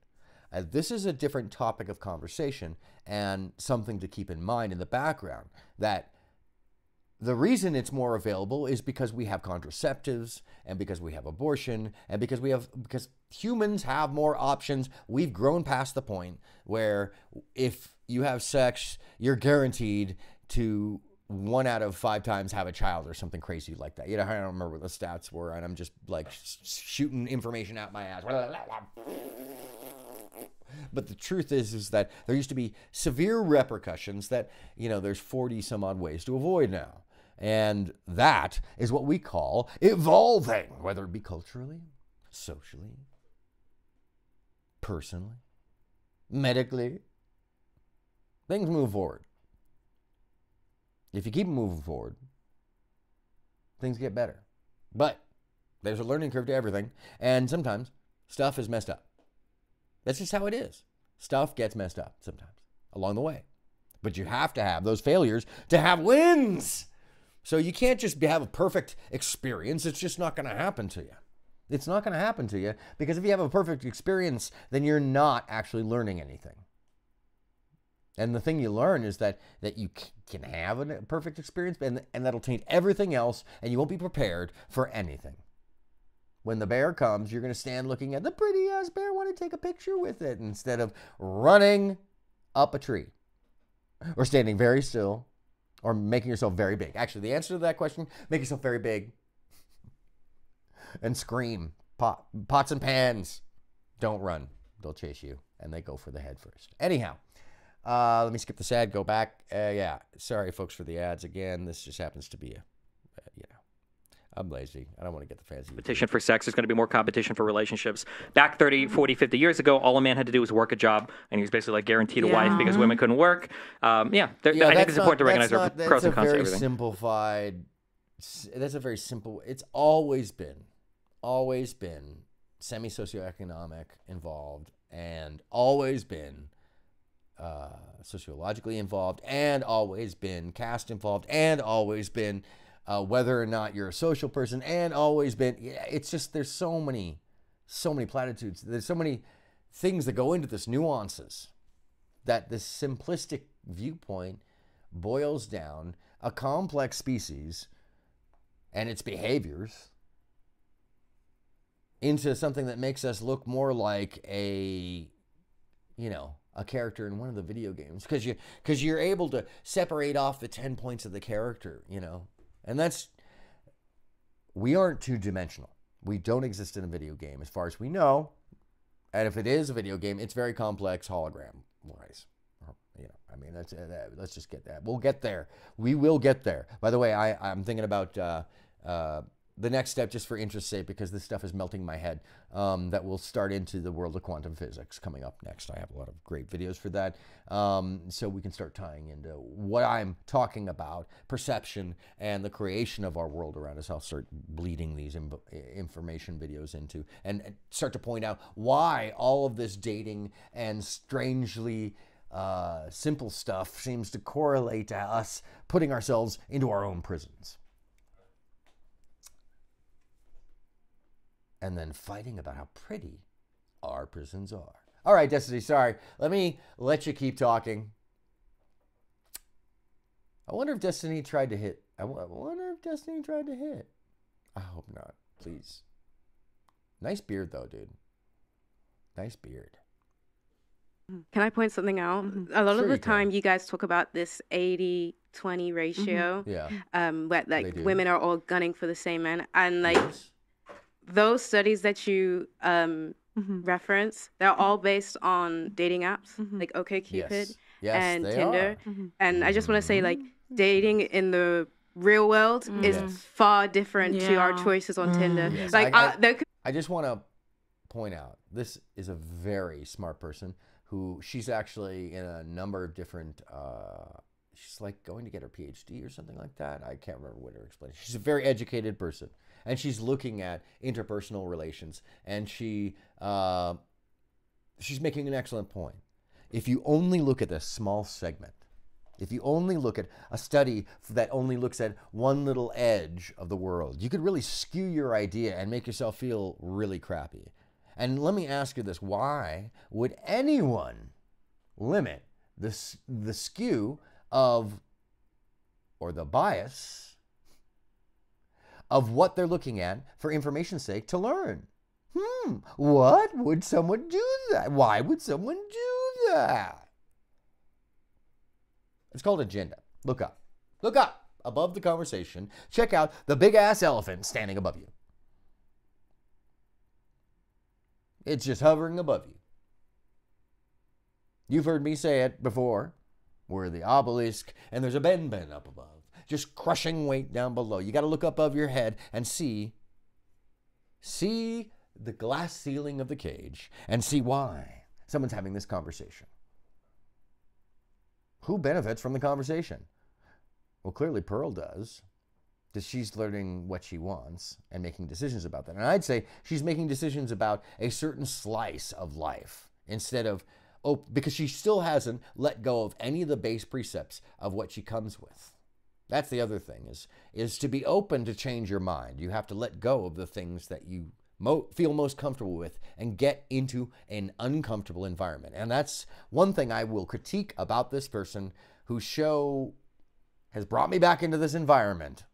This is a different topic of conversation and something to keep in mind in the background, that the reason it's more available is because we have contraceptives and because we have abortion and because humans have more options. We've grown past the point where if you have sex, you're guaranteed to 1 out of 5 times have a child or something crazy like that. You know, I don't remember what the stats were, and I'm just like shooting information out my ass. But the truth is that there used to be severe repercussions that, you know, there's 40 some odd ways to avoid now. And that is what we call evolving, whether it be culturally, socially, personally, medically. Things move forward. If you keep moving forward, things get better. But there's a learning curve to everything, and sometimes stuff is messed up. That's just how it is. Stuff gets messed up sometimes along the way. But you have to have those failures to have wins. So you can't just have a perfect experience. It's just not going to happen to you. It's not going to happen to you because if you have a perfect experience, then you're not actually learning anything. And the thing you learn is that you can have a perfect experience, and that'll taint everything else, and you won't be prepared for anything. When the bear comes, you're going to stand looking at the pretty-ass bear, want to take a picture with it, instead of running up a tree, or standing very still, or making yourself very big. Actually, the answer to that question, make yourself very big, and scream, pots and pans. Don't run. They'll chase you, and they go for the head first. Anyhow. Let me skip this ad, go back. Yeah, sorry, folks, for the ads again. This just happens to be I'm lazy. I don't want to get the fancy. Competition for sex. There's going to be more competition for relationships. Back 30, 40, 50 years ago, all a man had to do was work a job, and he was basically like guaranteed a wife because women couldn't work. I think it's important to recognize our pros and cons to everything. That's a very simple, it's always been semi-socioeconomic involved, and always been sociologically involved, and always been caste involved, and always been whether or not you're a social person, and always been, it's just, there's so many platitudes, there's so many things that go into this, nuances, that this simplistic viewpoint boils down a complex species and its behaviors into something that makes us look more like a character in one of the video games, because you're able to separate off the 10 points of the character, and we aren't two-dimensional. We don't exist in a video game as far as we know, and if it is a video game, it's very complex hologram-wise. Let's just get that. We'll get there. We will get there. By the way, I'm thinking about the next step, just for interest's sake, because this stuff is melting my head, that will start into the world of quantum physics coming up next. I have a lot of great videos for that, so we can start tying into what I'm talking about, perception and the creation of our world around us. I'll start bleeding these information videos into and start to point out why all of this dating and strangely simple stuff seems to correlate to us putting ourselves into our own prisons. And then fighting about how pretty our prisons are. All right, Destiny, sorry. Let me let you keep talking. I wonder if Destiny tried to hit. I wonder if Destiny tried to hit. I hope not. Please. Nice beard, though, dude. Nice beard. Can I point something out? A lot of the time, you guys talk about this 80-20 ratio. Yeah. Where women are all gunning for the same men. And like... Yes. those studies that you reference, they're all based on dating apps like OkCupid and Tinder. And I just want to say, like, dating in the real world is far different to our choices on Tinder. Yes. Like, I just want to point out, this is a very smart person who she's actually in a number of different, she's like going to get her PhD or something like that. I can't remember what her explanation. She's a very educated person, and she's looking at interpersonal relations, and she's making an excellent point. If you only look at this small segment, if you only look at a study that only looks at one little edge of the world, you could really skew your idea and make yourself feel really crappy. And let me ask you this: why would anyone limit the skew of, or the bias of what they're looking at for information's sake to learn? What would someone do that? Why would someone do that? It's called agenda. Look up. Look up above the conversation. Check out the big ass elephant standing above you. It's just hovering above you. You've heard me say it before. We're the obelisk, and there's a Ben up above, just crushing weight down below. You got to look up above your head and see the glass ceiling of the cage and see why someone's having this conversation. Who benefits from the conversation? Well, clearly Pearl does, because she's learning what she wants and making decisions about that. And I'd say she's making decisions about a certain slice of life instead of, because she still hasn't let go of any of the base precepts of what she comes with. That's the other thing, is to be open to change your mind. You have to let go of the things that you feel most comfortable with and get into an uncomfortable environment. And that's one thing I will critique about this person whose show has brought me back into this environment.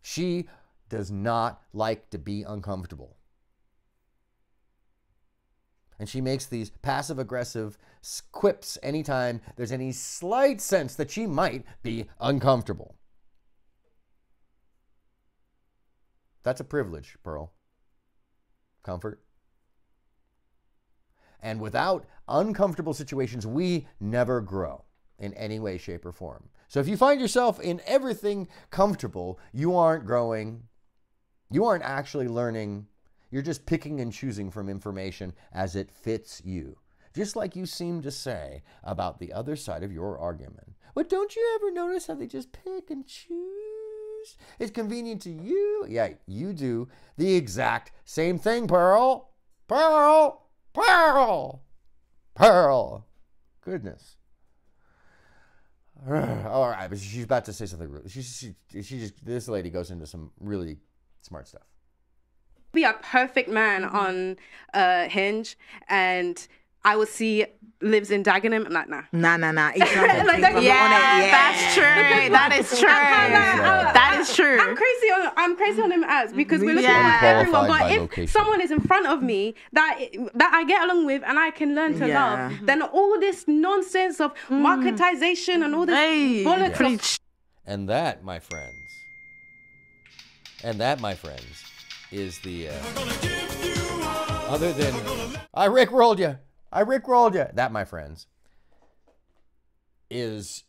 She does not like to be uncomfortable. And she makes these passive-aggressive quips anytime there's any slight sense that she might be uncomfortable. That's a privilege, Pearl. Comfort. And without uncomfortable situations, we never grow in any way, shape, or form. So if you find yourself in everything comfortable, you aren't growing. You aren't actually learning. You're just picking and choosing from information as it fits you. Just like you seem to say about the other side of your argument. But don't you ever notice how they just pick and choose? It's convenient to you. Yeah, you do the exact same thing, Pearl. Pearl. Pearl. Pearl. Goodness. All right, but she's about to say something rude. This lady goes into some really smart stuff. Be a perfect man on Hinge, and I would see lives in Dagenham. I'm like, nah. Nah. He's not that's true. That is true. That is true. I'm crazy on him as, because we're looking at everyone. But if someone is in front of me that I get along with and I can learn to love, then all this nonsense of marketization and all this bollocks. And that, my friends, is the other than I rickrolled you. That, my friends, is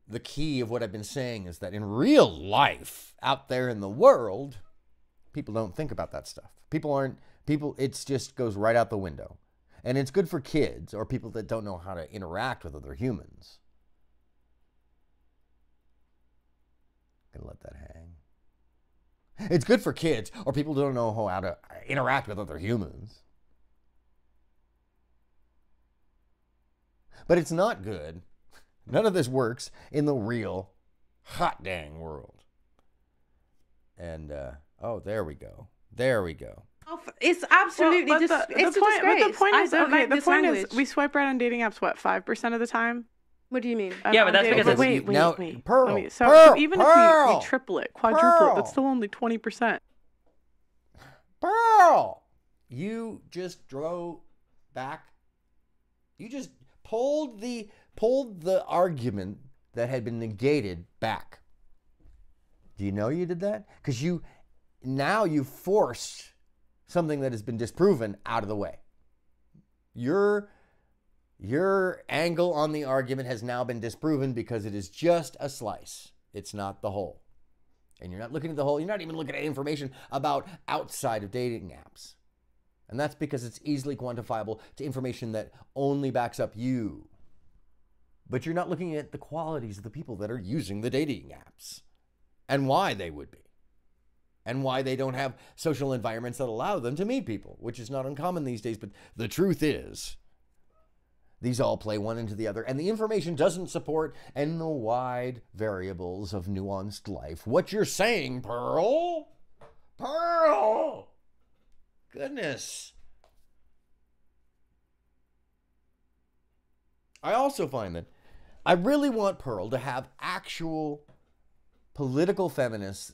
the key of what I've been saying, is that in real life, out there in the world, people don't think about that stuff. It just goes right out the window. And it's good for kids or people that don't know how to interact with other humans. Gonna let that hang. It's good for kids or people who don't know how to interact with other humans. But it's not good. None of this works in the real hot dang world. And, there we go. It's absolutely the point is, the point is, we swipe right on dating apps, 5% of the time? What do you mean? Yeah, but that's because wait. Pearl, so even if we triple it, quadruple it, that's still only 20%. Pearl, you just drove back. You just pulled the argument that had been negated back. Do you know you did that? Because you now you've forced something that has been disproven out of the way. Your angle on the argument has now been disproven because it is just a slice. It's not the whole. And you're not looking at the whole. You're not even looking at information about outside of dating apps. And that's because it's easily quantifiable to information that only backs up you. But you're not looking at the qualities of the people that are using the dating apps and why they would be. And why they don't have social environments that allow them to meet people, which is not uncommon these days. But the truth is, these all play one into the other, and the information doesn't support and the wide variables of nuanced life. What you're saying, Pearl? Pearl! Goodness. I also find that I really want Pearl to have actual political feminists,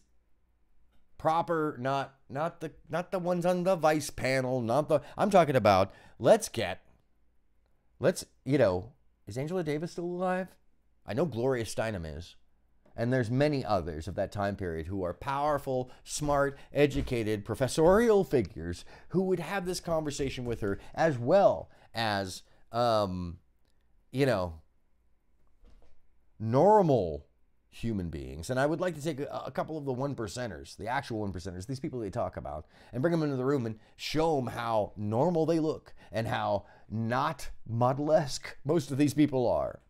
proper, not the ones on the Vice panel, I'm talking about, is Angela Davis still alive? I know Gloria Steinem is. And there's many others of that time period who are powerful, smart, educated, professorial figures who would have this conversation with her, as well as, normal human beings. And I would like to take a couple of the one percenters, the actual one percenters, these people they talk about, and bring them into the room and show them how normal they look and how not model-esque most of these people are.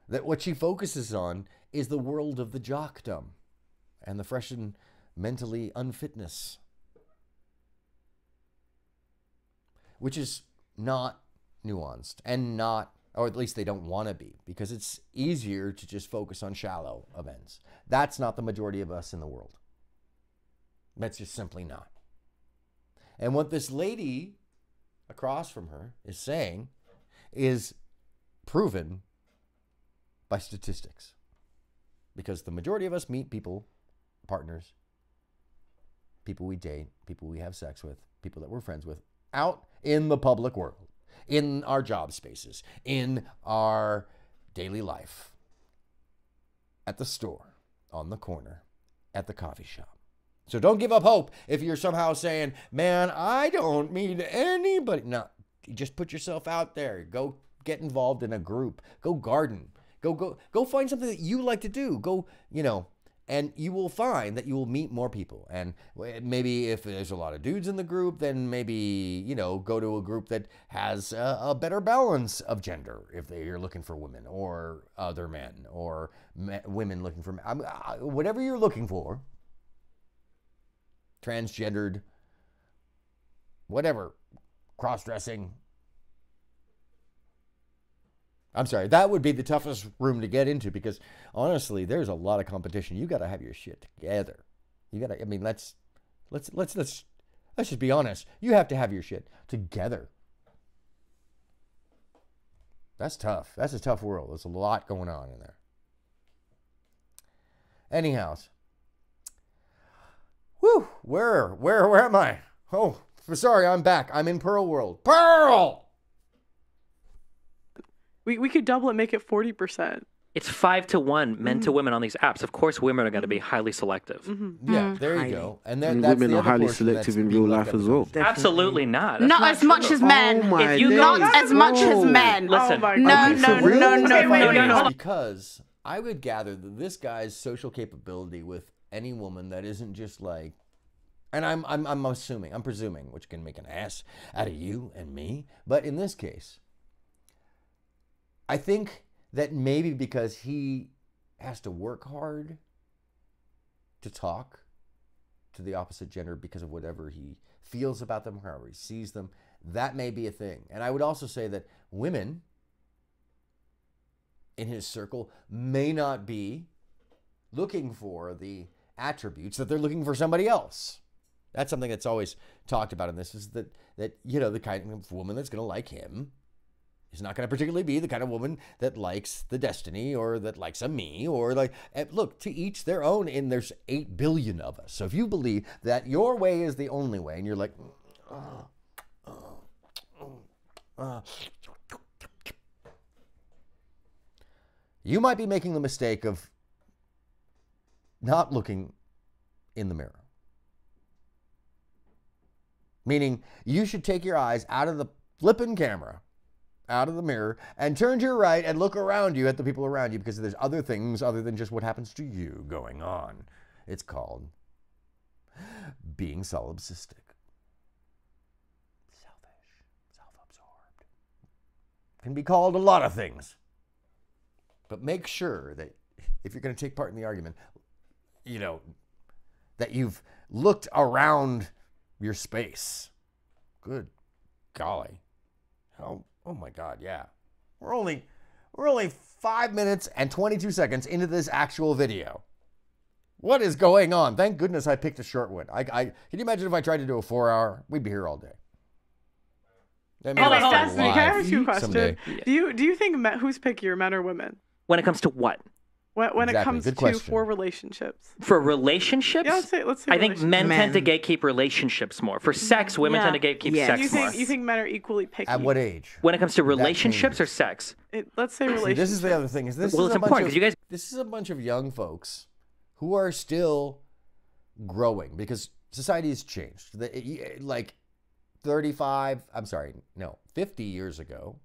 That what she focuses on is the world of the jockdom and the fresh and mentally unfitness, which is not nuanced and not, or at least they don't want to be, because it's easier to just focus on shallow events. That's not the majority of us in the world. That's just simply not. And what this lady across from her is saying is proven by statistics. Because the majority of us meet people, partners, people we date, people we have sex with, people that we're friends with, out in the public world, in our job spaces, in our daily life, at the store, on the corner, at the coffee shop. So don't give up hope if you're somehow saying, man, I don't meet anybody. No, you just put yourself out there. Go get involved in a group. Go garden. Go find something that you like to do. Go, and you will find that you will meet more people. And maybe if there's a lot of dudes in the group, then maybe, go to a group that has a better balance of gender if you're looking for women or other men or women looking for men. Whatever you're looking for, transgendered, whatever, cross-dressing. I'm sorry, that would be the toughest room to get into because honestly, there's a lot of competition. You got to have your shit together. You got to, let's just be honest. You have to have your shit together. That's tough. That's a tough world. There's a lot going on in there. Anyhow, whew, where am I? Oh, sorry, I'm back. I'm in Pearl world. Pearl! We could double it, make it 40%. It's 5-to-1 men to women on these apps. Of course, women are going to be highly selective. Yeah, there you go. And then women are highly selective in real life as well. Absolutely not. That's not as much as men. Not as much as men. Listen, no. Because I would gather that this guy's social capability with any woman that isn't just like, and I'm presuming, which can make an ass out of you and me, but in this case, I think that maybe because he has to work hard to talk to the opposite gender because of whatever he feels about them, however he sees them, that may be a thing. And I would also say that women in his circle may not be looking for the attributes that they're looking for somebody else. That's something that's always talked about in this, is that the kind of woman that's going to like him is not going to particularly be the kind of woman that likes the Destiny or that likes a me or like, look, to each their own, and there's 8 billion of us. So if you believe that your way is the only way and you're like, you might be making the mistake of not looking in the mirror. Meaning you should take your eyes out of the flipping camera, out of the mirror, and turn to your right and look around you at the people around you, because there's other things other than just what happens to you going on. It's called being solipsistic. Selfish, self-absorbed. Can be called a lot of things. But make sure that if you're going to take part in the argument, you know, that you've looked around your space. Good golly. Oh my God, yeah. We're only 5 minutes and 22 seconds into this actual video. What is going on? Thank goodness I picked a short one. Can you imagine if I tried to do a 4-hour? We'd be here all day. Hey, Destiny, can I ask you a question? Someday. Do you think who's pickier, men or women? When it comes to what? When Exactly. it comes Good to question. for relationships. For relationships? Yeah, let's say I think men tend to gatekeep relationships more. For sex, women tend to gatekeep sex more. You think men are equally picky? At what age? When it comes to relationships or sex? Let's say relationships. This is the other thing. This Well, is it's important because you guys. This is a bunch of young folks who are still growing because society has changed. Like 50 years ago,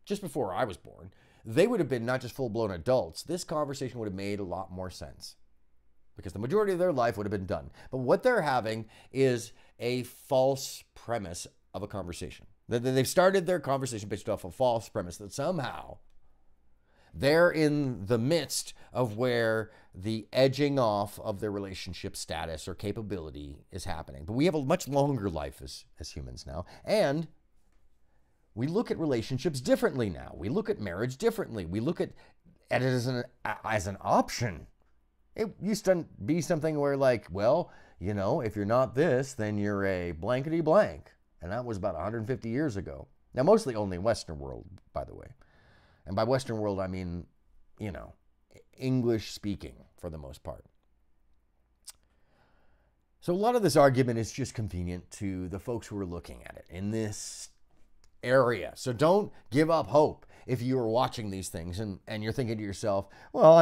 just before I was born, they would have been not just full-blown adults. This conversation would have made a lot more sense because the majority of their life would have been done. But what they're having is a false premise of a conversation. They've started their conversation based off a false premise that somehow they're in the midst of where the edging off of their relationship status or capability is happening. But we have a much longer life as humans now. And we look at relationships differently now. We look at marriage differently. We look at it as an option. It used to be something where like, well, you know, if you're not this, then you're a blankety blank. And that was about 150 years ago. Now, mostly only Western world, by the way. And by Western world, I mean, you know, English speaking for the most part. So a lot of this argument is just convenient to the folks who are looking at it in this area. So don't give up hope if you are watching these things and you're thinking to yourself, well,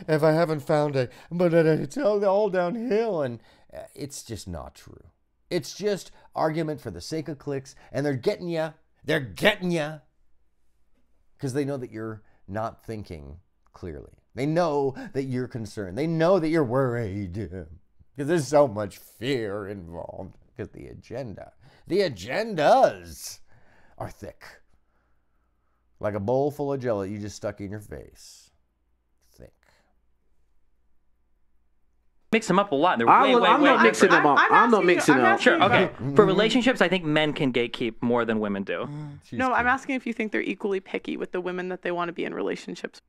if I haven't found it, but it's all downhill. And it's just not true. It's just argument for the sake of clicks, and they're getting you. They're getting you because they know that you're not thinking clearly. They know that you're concerned. They know that you're worried because there's so much fear involved because the agendas are thick. Like a bowl full of jello you just stuck in your face. Thick. Mix them up a lot. I'm not mixing them up. I'm not mixing them up. Sure, okay. For relationships, I think men can gatekeep more than women do. No, I'm asking if you think they're equally picky with the women that they want to be in relationships.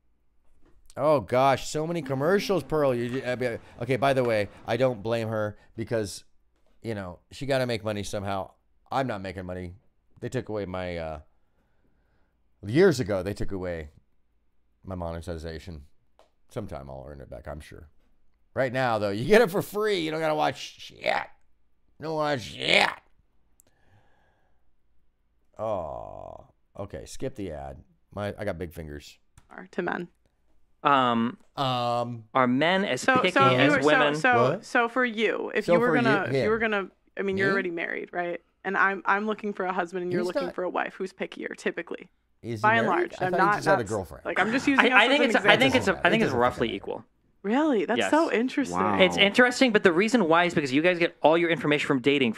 Oh gosh, so many commercials, Pearl. Okay, by the way, I don't blame her because, you know, she got to make money somehow. I'm not making money. They took away my, years ago, they took away my monetization. Sometime I'll earn it back, I'm sure. Right now, though, you get it for free. You don't got to watch shit. You don't watch shit. Oh, okay. Skip the ad. I got big fingers. To men. Are men as picky as women? So for you, if you were gonna, I mean, you're already married, right? And I'm looking for a husband, and you're looking for a wife. Who's pickier, typically? By and large, I'm not a girlfriend. Like I'm just using. I think it's roughly equal. Really? That's so interesting. Wow. It's interesting, but the reason why is because you guys get all your information from dating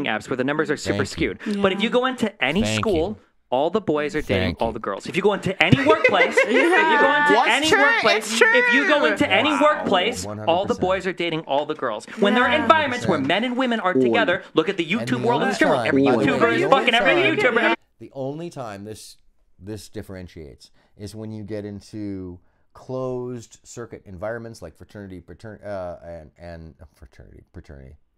apps where the numbers are super skewed. Yeah. But if you go into any school, all the boys are dating all the girls. If you go into any workplace, if you go into any workplace, all the boys are dating all the girls. When there are environments where men and women are together, look at the YouTube world of the streamer. Every YouTuber is fucking every YouTuber. The only time this differentiates is when you get into closed circuit environments like fraternity.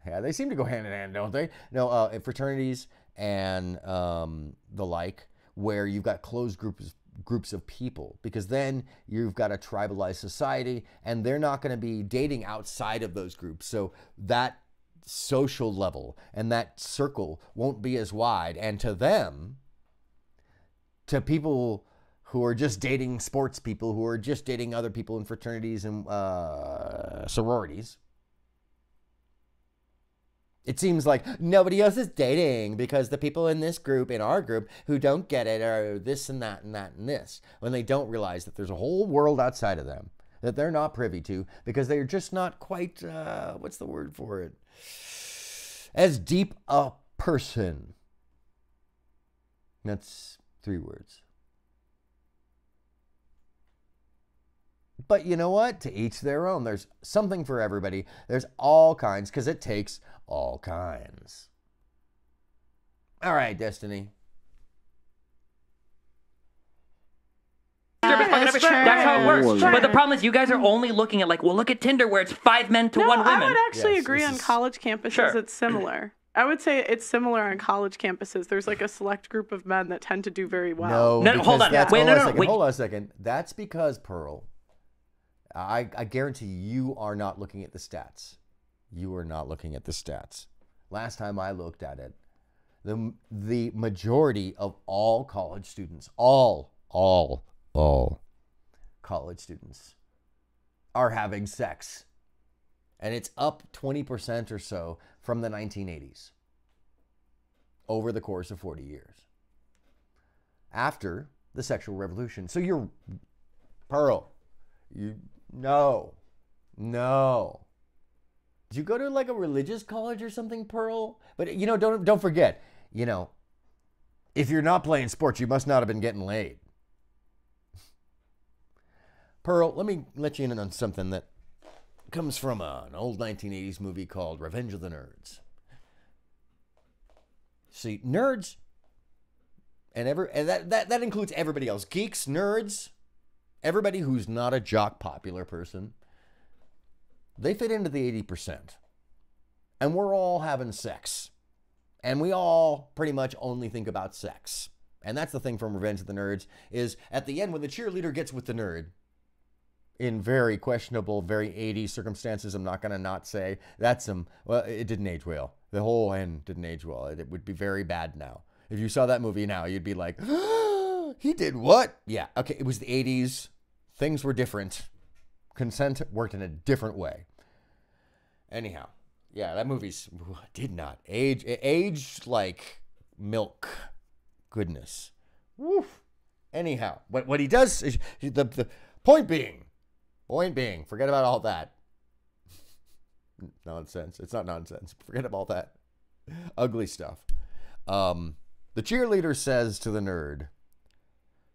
Yeah, they seem to go hand in hand, don't they? No, fraternities and the like, where you've got closed groups of people, because then you've got a tribalized society, and they're not going to be dating outside of those groups. So that social level and that circle won't be as wide, and to them, to people who are just dating sports people, who are just dating other people in fraternities and sororities. It seems like nobody else is dating because the people in this group, in our group, who don't get it are this and that and that and this, when they don't realize that there's a whole world outside of them that they're not privy to because they're just not quite, what's the word for it? As deep a person. That's 3 words. But you know what? To each their own. There's something for everybody. There's all kinds, because it takes all kinds. All right, Destiny. That's how it works. But the problem is you guys are only looking at like, well, look at Tinder where it's 5 men to 1 woman. I would actually agree on college campuses it's similar. I would say it's similar on college campuses. There's like a select group of men that tend to do very well. No, hold on. Wait, hold on a second. That's because, Pearl, I guarantee you are not looking at the stats. You are not looking at the stats. Last time I looked at it, the majority of all college students, all college students are having sex. And it's up 20% or so from the 1980s over the course of 40 years after the sexual revolution. So you're, Pearl, no. Did you go to like a religious college or something, Pearl? But you know, don't forget, you know, if you're not playing sports, you must not have been getting laid. Pearl, let me let you in on something that comes from an old 1980s movie called Revenge of the Nerds. See, nerds, and that includes everybody else. Geeks, nerds, everybody who's not a jock popular person, they fit into the 80%. And we're all having sex. And we all pretty much only think about sex. And that's the thing from Revenge of the Nerds, is at the end when the cheerleader gets with the nerd, in very questionable, very 80s circumstances, I'm not going to not say, well, it didn't age well. The whole end didn't age well. It would be very bad now. If you saw that movie now, you'd be like, he did what? Yeah, okay, it was the 80s. Things were different. Consent worked in a different way. Anyhow, yeah, that movie did not age. It aged like milk. Goodness. Woof. Anyhow, what he does is, the point being, forget about all that. Nonsense. It's not nonsense. Forget about all that ugly stuff. The cheerleader says to the nerd,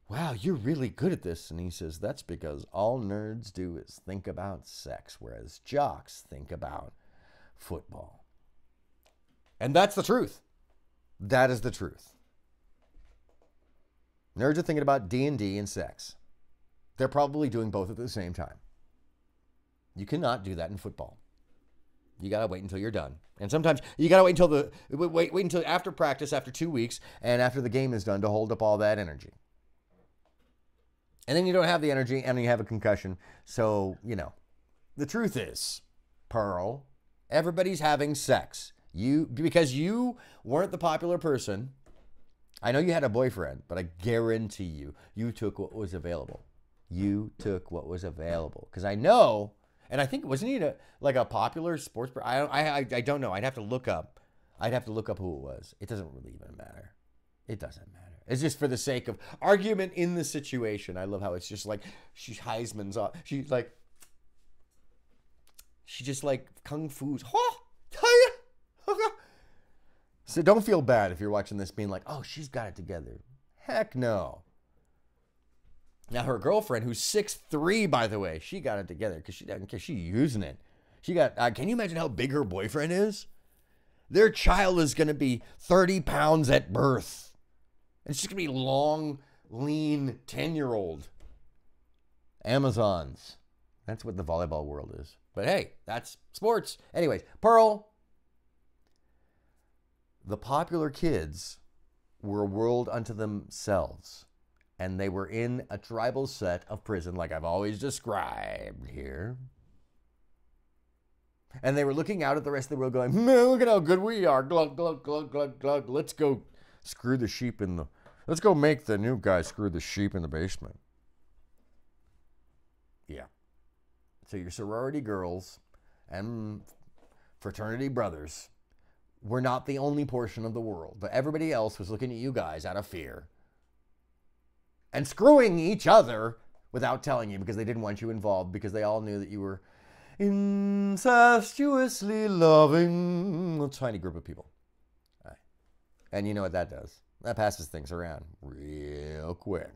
wow, you're really good at this. And he says, that's because all nerds do is think about sex, whereas jocks think about football. And that's the truth. That is the truth. Nerds are thinking about D&D and sex. They're probably doing both at the same time. You cannot do that in football. You got to wait until you're done. And sometimes you got to wait until wait until after practice, after 2 weeks, and after the game is done to hold up all that energy. And then you don't have the energy and you have a concussion. So, you know, the truth is, Pearl, everybody's having sex. Because you weren't the popular person. I know you had a boyfriend, but I guarantee you took what was available. You took what was available. Because I know, and I think, wasn't he like a popular sports person? I don't know. I'd have to look up who it was. It doesn't really even matter. It doesn't matter. It's just for the sake of argument in the situation. I love how it's just like, she Heisman's off. She just like kung fu's. So don't feel bad if you're watching this being like, oh, she's got it together. Heck no. Now her girlfriend, who's 6'3", by the way, she got it together because she doesn't care. She's using it. She got, can you imagine how big her boyfriend is? Their child is going to be 30 pounds at birth. And she's going to be long, lean, 10-year-old. Amazons. That's what the volleyball world is. But hey, that's sports. Anyways, Pearl, the popular kids were a world unto themselves. And they were in a tribal set of prison, like I've always described here. And they were looking out at the rest of the world going, man, look at how good we are. Glug, glug, glug, glug, glug. Let's go screw the sheep in the Let's go make the new guy screw the sheep in the basement. Yeah. So your sorority girls and fraternity brothers were not the only portion of the world, but everybody else was looking at you guys out of fear and screwing each other without telling you because they didn't want you involved, because they all knew that you were incestuously loving a tiny group of people. All right. And you know what that does? That passes things around real quick.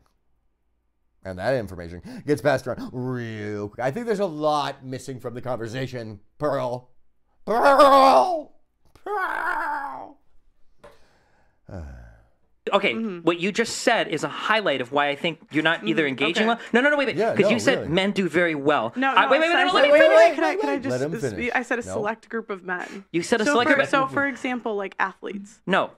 And that information gets passed around real quick. I think there's a lot missing from the conversation, Pearl. Pearl! Pearl! Okay, what you just said is a highlight of why I think you're not either engaging well. No, wait. Because you said men do very well. No, wait, let me finish. Can I just? I said a select group of men. You said a select group. So, for example, like athletes. No.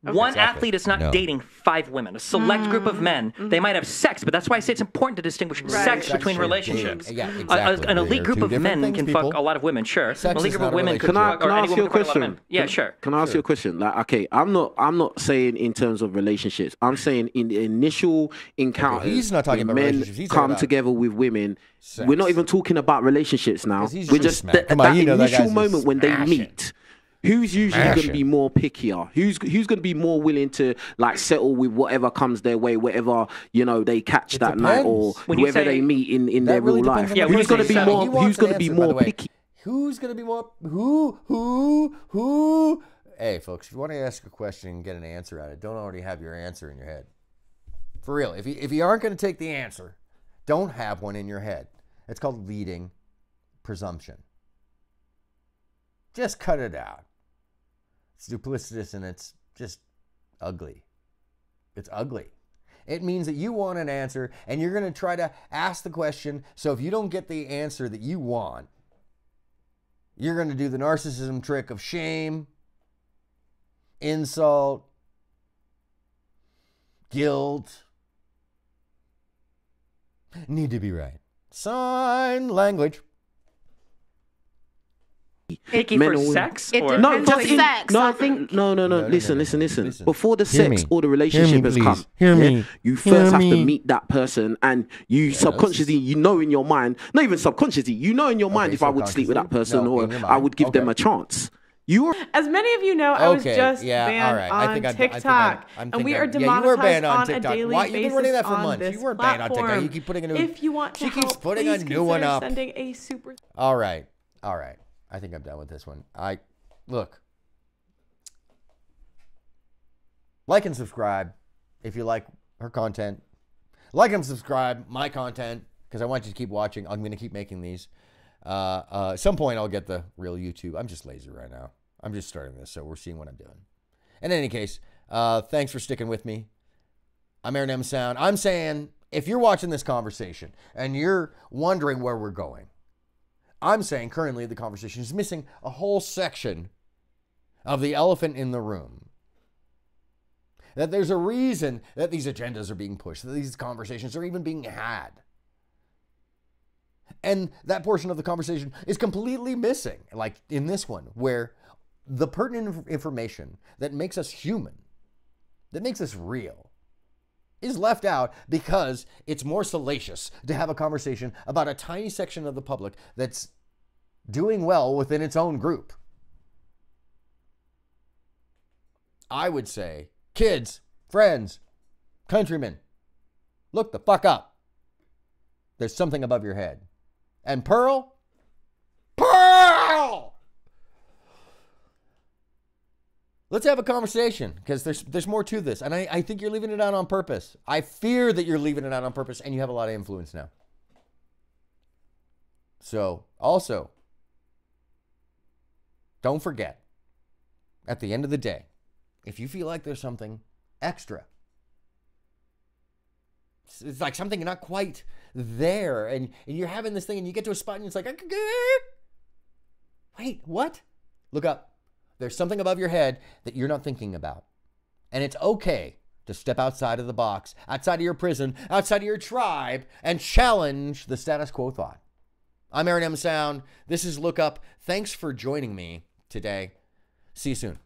Okay. One athlete is not dating 5 women. A select group of men, they might have sex, but that's why I say it's important to distinguish sex between relationships. Yeah, exactly. An elite group of men can fuck a lot of women, sure. An elite group of women can fuck, or any woman can fuck a lot of men. Yeah, sure. Can I ask you a question? Like, okay, I'm not saying in terms of relationships. I'm saying in the initial encounters, he's not talking about men relationships. come together with women. Sex. We're not even talking about relationships now. We're just that initial moment when they meet. Who's usually going to be more pickier? Who's going to be more willing to like settle with whatever comes their way, whatever they catch that night, or whoever they meet in their real life? Yeah, who's going to be more? Who's going to be more picky? Who's going to be more? Who? Hey, folks, if you want to ask a question and get an answer out of it, don't already have your answer in your head. For real, if you aren't going to take the answer, don't have one in your head. It's called leading presumption. Just cut it out. It's duplicitous and it's just ugly. It's ugly. It means that you want an answer and you're going to try to ask the question. So if you don't get the answer that you want, you're going to do the narcissism trick of shame, insult, guilt. Need to be right. Sign language. Picky for sex? No, just sex. No, listen. Before the sex or the relationship has come, you first have to meet that person, and you subconsciously, in your mind, not even subconsciously, in your mind if I would sleep with that person or I would give them a chance. As many of you know, I was just banned on TikTok, and we are demonetized on a daily basis. You've been running that for months. You weren't banned on TikTok. You keep putting a new. If you want to help, please consider sending a super. All right. I think I'm done with this one. Look. Like and subscribe if you like her content. Like and subscribe my content because I want you to keep watching. I'm going to keep making these. At some point, I'll get the real YouTube. I'm just lazy right now. I'm just starting this, so we're seeing what I'm doing. In any case, thanks for sticking with me. I'm aronmsound. I'm saying, if you're watching this conversation and you're wondering where we're going, I'm saying currently the conversation is missing a whole section of the elephant in the room. That there's a reason that these agendas are being pushed, that these conversations are even being had. And that portion of the conversation is completely missing, like in this one, where the pertinent information that makes us human, that makes us real, is left out because it's more salacious to have a conversation about a tiny section of the public that's doing well within its own group. I would say, kids, friends, countrymen, look the fuck up. There's something above your head. And Pearl? Let's have a conversation, because there's more to this. And I think you're leaving it out on purpose. I fear that you're leaving it out on purpose, and you have a lot of influence now. So, also, don't forget, at the end of the day, if you feel like there's something extra, it's like something not quite there, and you're having this thing, and you get to a spot, and it's like, wait, what? Look up. There's something above your head that you're not thinking about. And it's okay to step outside of the box, outside of your prison, outside of your tribe, and challenge the status quo thought. I'm aronmsound. This is Look Up. Thanks for joining me today. See you soon.